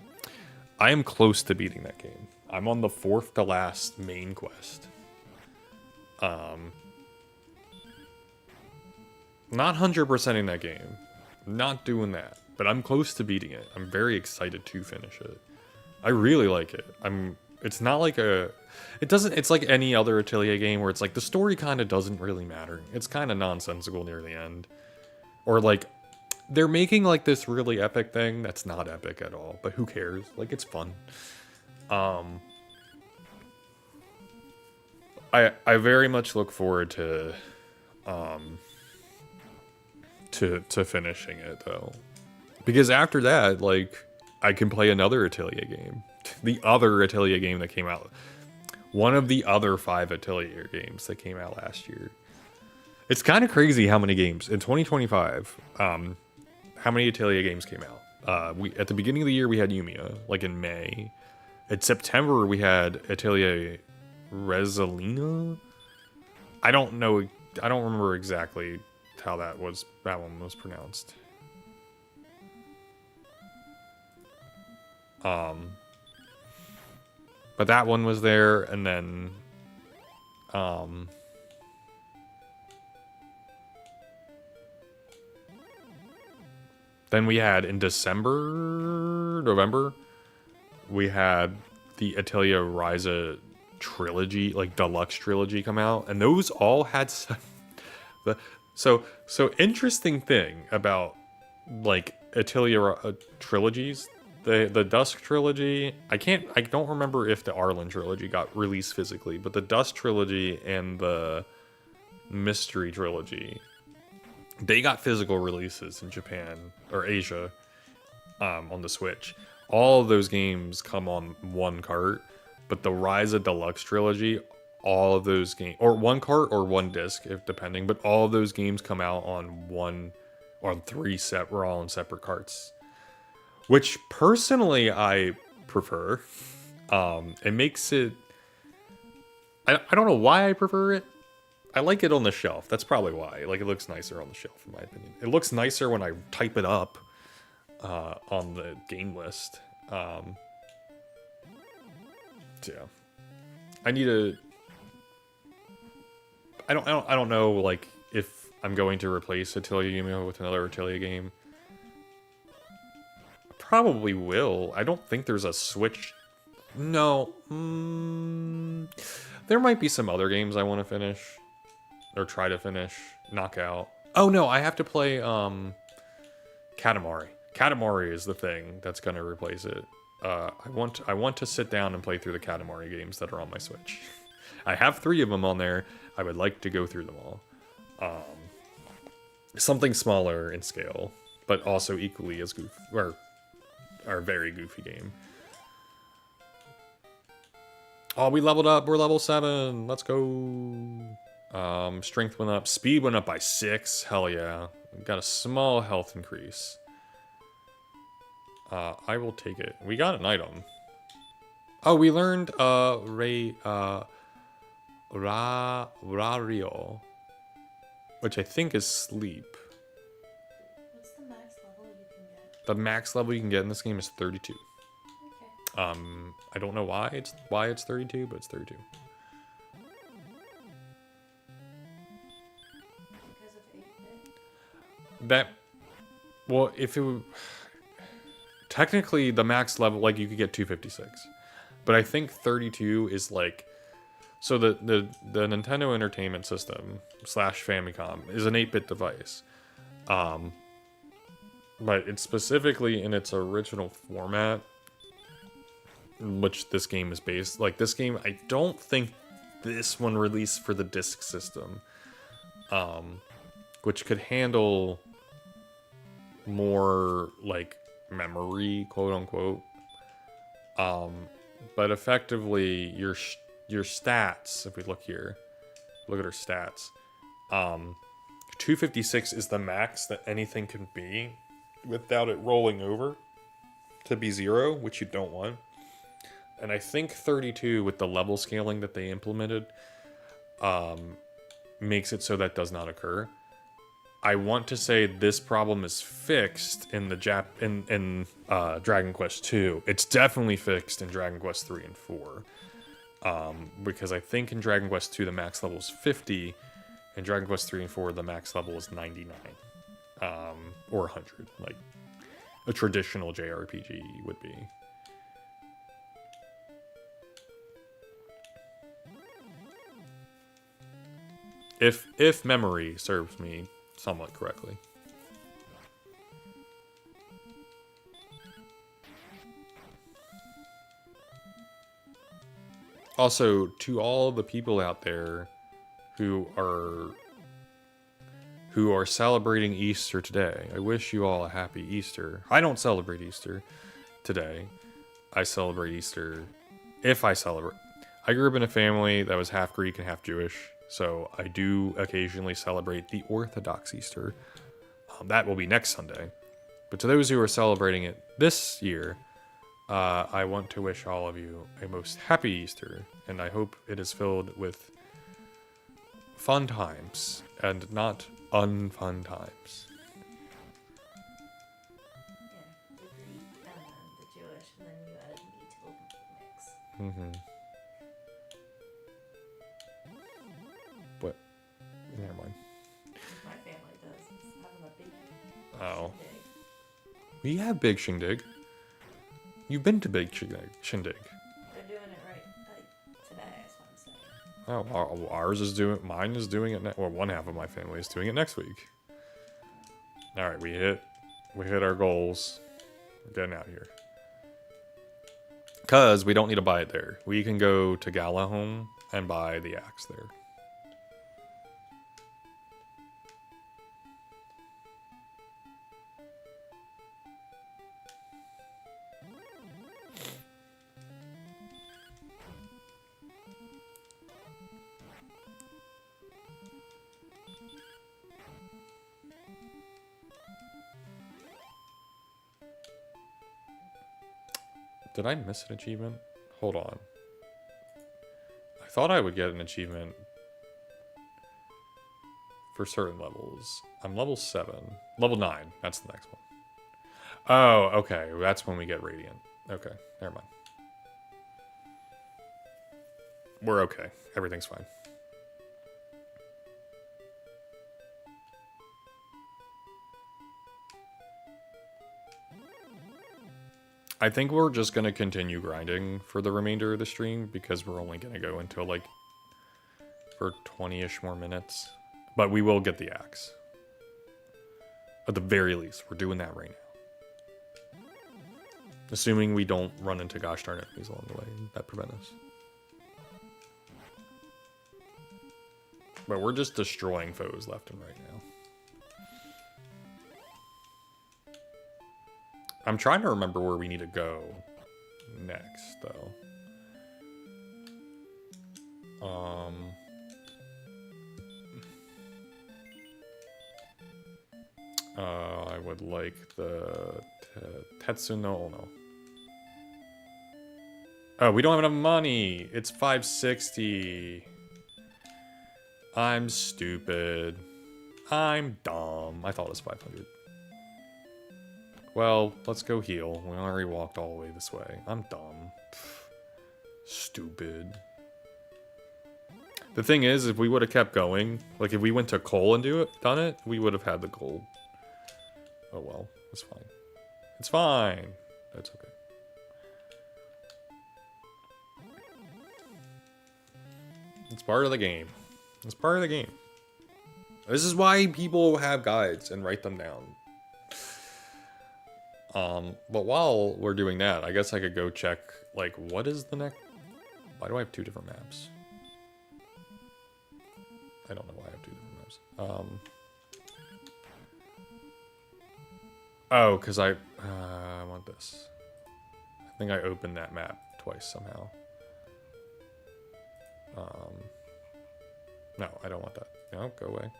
I am close to beating that game. I'm on the 4th to last main quest. Not 100%ing that game. Not doing that. But I'm close to beating it. I'm very excited to finish it. I really like it. It's not like it's like any other Atelier game where it's like the story kind of doesn't really matter. It's kind of nonsensical near the end. Or like, they're making like this really epic thing that's not epic at all. But who cares? Like, it's fun. I very much look forward to finishing it though, because after that, like, I can play another Atelier game, the other Atelier game that came out, one of the other 5 Atelier games that came out last year. It's kind of crazy how many games in 2025. How many Atelier games came out? We at the beginning of the year we had Yumiya, like in May. In September we had Atelier Resalina. I don't know. I don't remember exactly how that one was pronounced. But that one was there, and then then we had in November, we had the Atelier Ryza trilogy, like deluxe trilogy, come out, and those all had so interesting thing about like Atelier trilogies. The Dusk trilogy, I don't remember if the Arlen trilogy got released physically, but the Dusk trilogy and the Mystery trilogy, they got physical releases in Japan or Asia, on the Switch. All of those games come on one cart, but the Ryza Deluxe trilogy, all of those games, or one cart or one disc, if depending, but all of those games come out on we're all in separate carts. Which personally I prefer. It makes it, I don't know why I prefer it. I like it on the shelf. That's probably why. Like, it looks nicer on the shelf, in my opinion. It looks nicer when I type it up on the game list. So yeah, I need a. I don't know, like, if I'm going to replace Atelier Yumiya with another Atelier game. Probably will. I don't think there's a Switch. No. There might be some other games I want to finish. Or try to finish. Knock out. Oh no, I have to play Katamari. Katamari is the thing that's going to replace it. I want to sit down and play through the Katamari games that are on my Switch. I have 3 of them on there. I would like to go through them all. Something smaller in scale, but also equally as goofy, or very goofy game. Oh, we leveled up. We're level 7. Let's go. Strength went up. Speed went up by 6. Hell yeah. We've got a small health increase. I will take it. We got an item. Oh, we learned Rario, which I think is sleep. What's the max level you can get? The max level you can get in this game is 32. Okay. I don't know why it's 32, but it's 32. Because of 8-bit? That, well, if it would, technically the max level, like you could get 256, but I think 32 is like, so the Nintendo Entertainment System / Famicom is an 8-bit device, but it's specifically in its original format, which this game is based. Like this game, I don't think this one released for the disk system, which could handle more like memory, quote unquote. But effectively, your stats. If we look here, look at our stats. 256 is the max that anything can be without it rolling over to be 0, which you don't want. And I think 32, with the level scaling that they implemented, makes it so that does not occur. I want to say this problem is fixed in the Dragon Quest 2. It's definitely fixed in Dragon Quest 3 and 4. Because I think in Dragon Quest 2 the max level is 50. In Dragon Quest 3 and 4 the max level is 99. Or 100, like a traditional JRPG would be. If memory serves me somewhat correctly. Also, to all the people out there who are celebrating Easter today, I wish you all a happy Easter. I don't celebrate Easter today. I celebrate Easter if I celebrate. I grew up in a family that was half Greek and half Jewish, so I do occasionally celebrate the Orthodox Easter. That will be next Sunday. But to those who are celebrating it this year, I want to wish all of you a most happy Easter, and I hope it is filled with fun times and not unfun times. Yeah, the Greek and then the Jewish, and then you added me to the mix. Mm-hmm. What? Never mind. My family does. It's having a big Oh. shindig. We have Big Shindig. You've been to Big Shindig. They're doing it right today, is what I'm saying. Oh, ours is doing. Mine is doing it. Well, one half of my family is doing it next week. All right, we hit our goals. We're getting out of here. Cause we don't need to buy it there. We can go to Galahome and buy the axe there. Did I miss an achievement? Hold on. I thought I would get an achievement for certain levels. I'm level 7. Level 9. That's the next one. Oh, okay. That's when we get Radiant. Okay. Never mind. We're okay. Everything's fine. I think we're just going to continue grinding for the remainder of the stream because we're only going to go until like for 20-ish more minutes. But we will get the axe. At the very least, we're doing that right now. Assuming we don't run into gosh darn enemies along the way that prevent us. But we're just destroying foes left and right now. I'm trying to remember where we need to go next, though. I would like the Tetsuno no. Oh, we don't have enough money. It's 560. I'm stupid. I'm dumb. I thought it was 500. Well, let's go heal. We already walked all the way this way. I'm dumb. Stupid. The thing is, if we would have kept going, like if we went to coal and done it, we would have had the gold. Oh well, it's fine. It's fine. That's okay. It's part of the game. It's part of the game. This is why people have guides and write them down. But while we're doing that, I guess I could go check, like, what is the next... Why do I have two different maps? I don't know why I have two different maps. Oh, because I want this. I think I opened that map twice somehow. No, I don't want that. No, go away.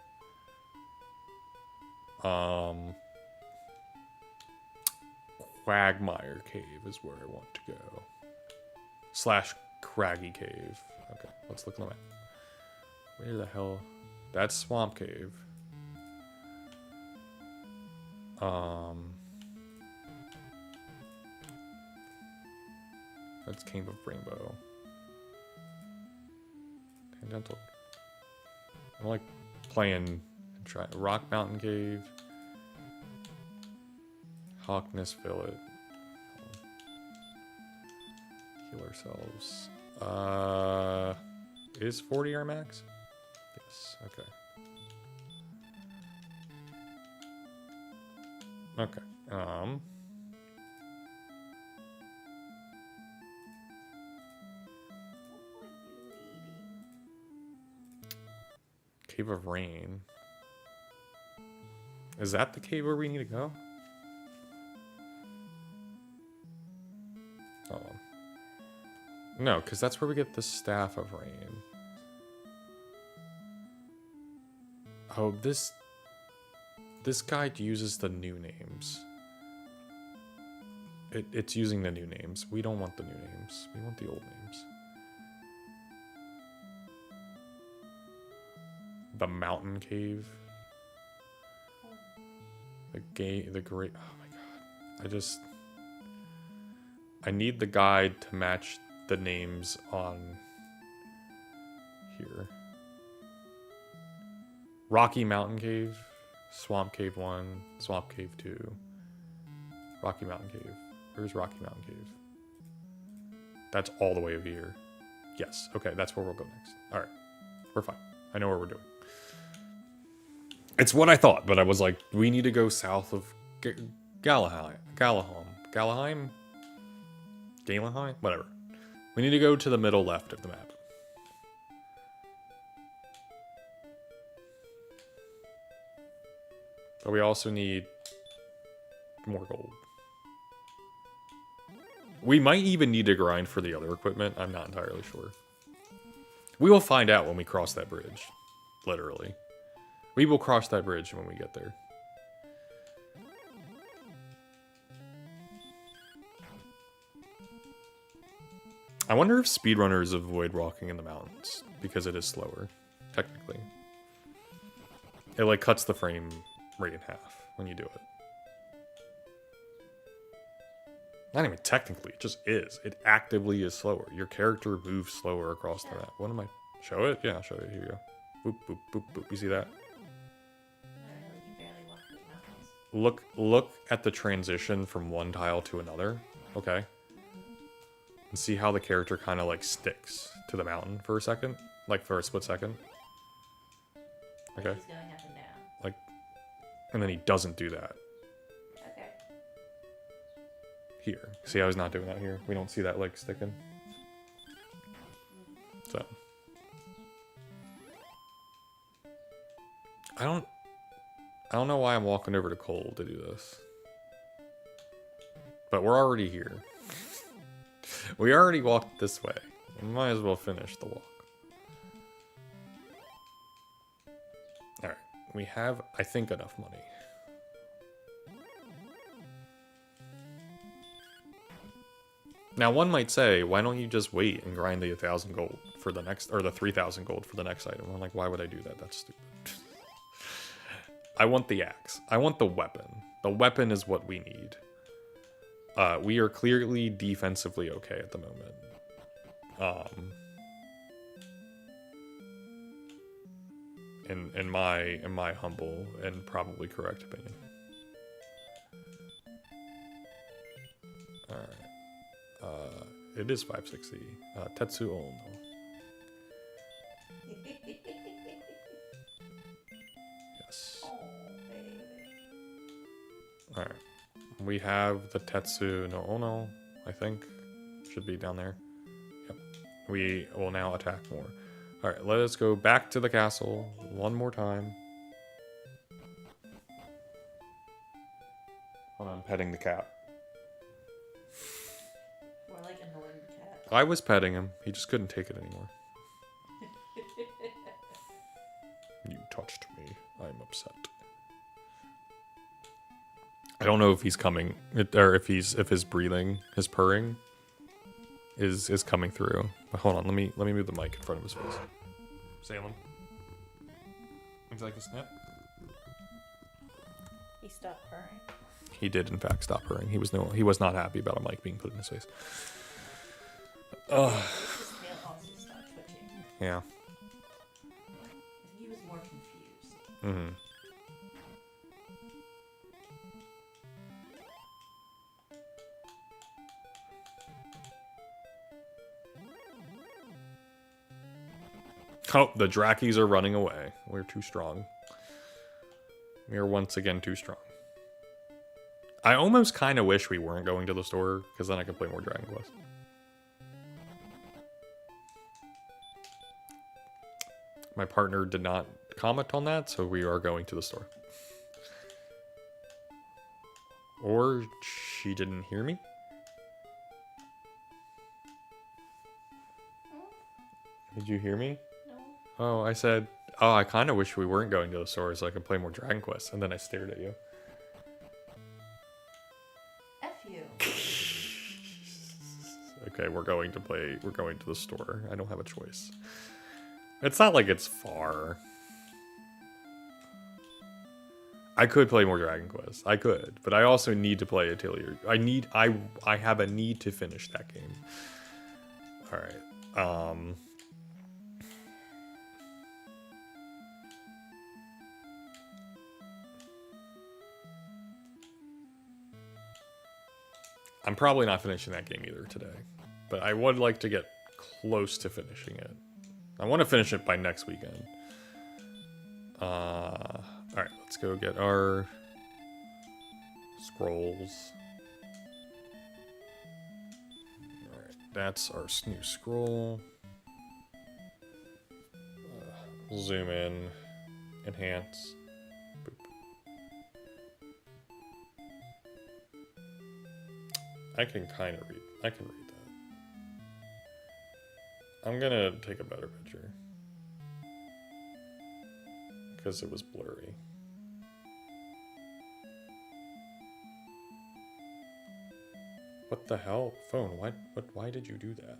Quagmire Cave is where I want to go. / Craggy Cave. Okay, let's look at the map. Where the hell? That's Swamp Cave. That's Cave of Rainbow. Tangential. I like playing and try Rock Mountain Cave. Hawkness Village. Heal ourselves. Is 40 our max? Yes, okay. Okay. Cave of Rain. Is that the cave where we need to go? Hold on. No, because that's where we get the Staff of Rain. Oh, this guide uses the new names. It's using the new names. We don't want the new names. We want the old names. The Mountain Cave. The great. Oh my god. I need the guide to match the names on here. Rocky Mountain Cave, Swamp Cave 1, Swamp Cave 2, Rocky Mountain Cave. Where's Rocky Mountain Cave? That's all the way over here. Yes, okay, that's where we'll go next. Alright, we're fine. I know where we're doing. It's what I thought, but I was like, we need to go south of Galahheim? Whatever. We need to go to the middle left of the map. But we also need more gold. We might even need to grind for the other equipment. I'm not entirely sure. We will find out when we cross that bridge. Literally. We will cross that bridge when we get there. I wonder if speedrunners avoid walking in the mountains because it is slower, technically. It like cuts the frame rate in half when you do it. Not even technically, it just is. It actively is slower. Your character moves slower across the map. What am I? Show it? Yeah, I'll show it. Here you go. Boop, boop, boop, boop. You see that? You barely walk through the mountains. Look at the transition from one tile to another. Okay. And see how the character kind of like sticks to the mountain for a second? Like for a split second? Okay. He's going up and down. Like, and then he doesn't do that. Okay. Here. See how he's not doing that here? We don't see that like sticking. So. I don't know why I'm walking over to coal to do this. But we're already here. We already walked this way. We might as well finish the walk. Alright. We have, I think, enough money. Now, one might say, why don't you just wait and grind the 1,000 gold for the next, or the 3,000 gold for the next item? I'm like, why would I do that? That's stupid. I want the axe. I want the weapon. The weapon is what we need. We are clearly defensively okay at the moment. In my humble and probably correct opinion. All right. It is 560. Tetsu Ono. Yes. Oh, baby. All right. We have the Tetsu no Ono, I think. Should be down there. Yep. We will now attack more. All right, let us go back to the castle one more time. Hold on, I'm petting the cat. More like annoying cat. I was petting him. He just couldn't take it anymore. You touched me. I'm upset. I don't know if he's coming, or if his breathing, his purring, is coming through. But hold on, let me move the mic in front of his face. Salem, would you like a snip? He stopped purring. He did in fact stop purring. He was not happy about a mic being put in his face. His tail also stopped twitching. Yeah. He was more confused. Mm-hmm. Oh, the Drakis are running away. We're too strong. We are once again too strong. I almost kind of wish we weren't going to the store, because then I can play more Dragon Quest. My partner did not comment on that, so we are going to the store. Or she didn't hear me? Did you hear me? No. Oh, I said, oh, I kind of wish we weren't going to the store so I could play more Dragon Quest. And then I stared at you. F you. Okay, we're going to the store. I don't have a choice. It's not like it's far. I could play more Dragon Quest. I could, but I also need to play Atelier. I have a need to finish that game. All right. I'm probably not finishing that game either today, but I would like to get close to finishing it. I want to finish it by next weekend. All right, let's go get our scrolls. All right, that's our new scroll. Zoom in, enhance. Boop. I can kind of read. I can read that. I'm gonna take a better picture because it was blurry. What the hell, phone? Why did you do that?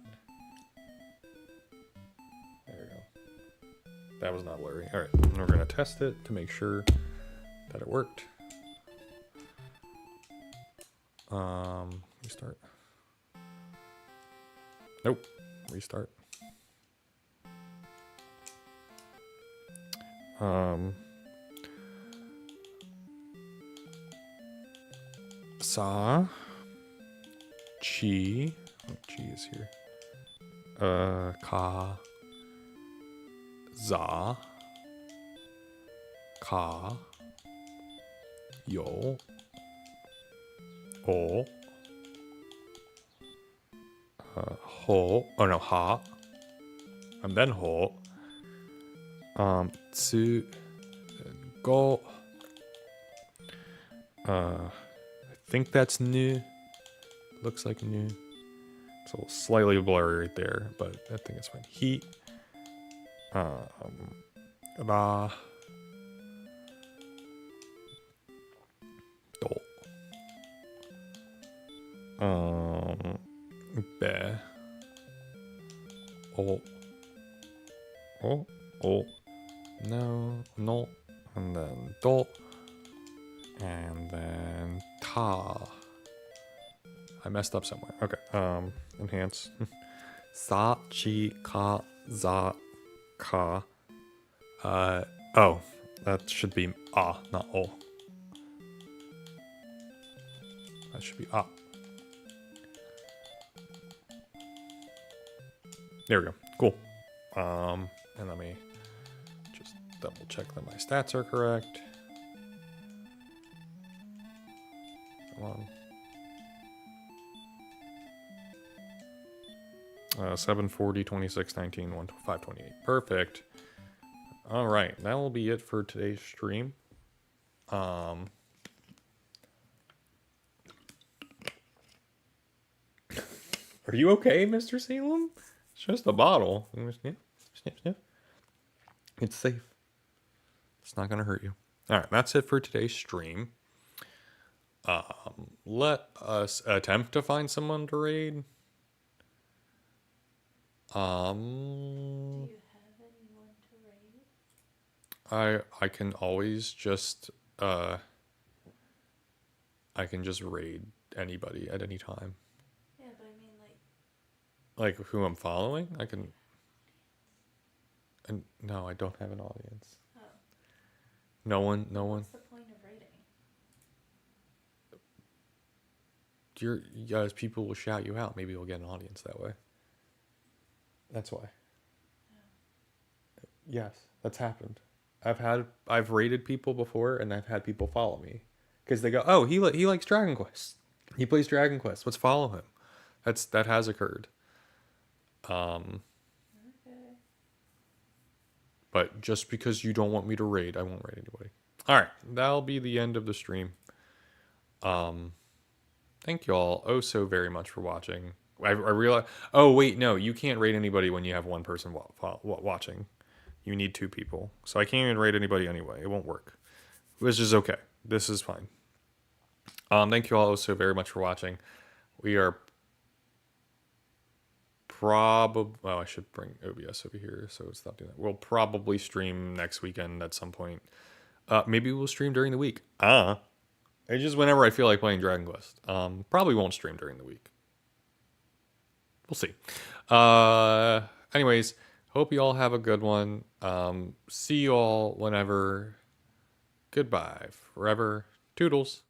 There we go. That was not blurry. All right, and we're gonna test it to make sure that it worked. Restart. Nope. Restart. Sa. Chi. Oh, Chi is here. Ka. Za. Ka. Yo. O. Ho. Oh no, ha. And then ho. Tsu. Go. I think that's new. Looks like new. It's a little slightly blurry right there, but I think it's fine. He. Ra. Do. Be. Oh. Oh. Oh. No. No. And then do. And then ta. I messed up somewhere. Okay. Enhance. Sa, chi, ka, za, ka. Oh. That should be ah, not o. That should be ah. There we go. Cool. And let me just double check that my stats are correct. Come on. 740, 26, 19, 1, 5, 28. Perfect. All right. That will be it for today's stream. Are you okay, Mr. Salem? It's just a bottle. Sniff, sniff, sniff. It's safe. It's not going to hurt you. All right. That's it for today's stream. Let us attempt to find someone to raid. Do you have anyone to raid? I can always just I can just raid anybody at any time. Yeah, but I mean like Who I'm following, I can. And no, I don't have an audience. oh. No one. What's the point of raiding? You guys, people will shout you out. Maybe you'll get an audience that way. That's why. Oh. Yes, that's happened. I've raided people before, and I've had people follow me because they go, "Oh, he likes Dragon Quest. He plays Dragon Quest. Let's follow him." That has occurred. Okay. But just because you don't want me to raid, I won't raid anybody. All right, that'll be the end of the stream. Thank you all oh so very much for watching. I realize. Oh wait, no, you can't raid anybody when you have one person watching. You need 2 people, so I can't even raid anybody anyway. It won't work, which is okay. This is fine. Thank you all oh so very much for watching. We are probably. Oh, I should bring OBS over here so it's not doing that. We'll probably stream next weekend at some point. Maybe we'll stream during the week. It's just whenever I feel like playing Dragon Quest. Probably won't stream during the week. We'll see. Anyways, hope you all have a good one. See you all whenever. Goodbye forever. Toodles.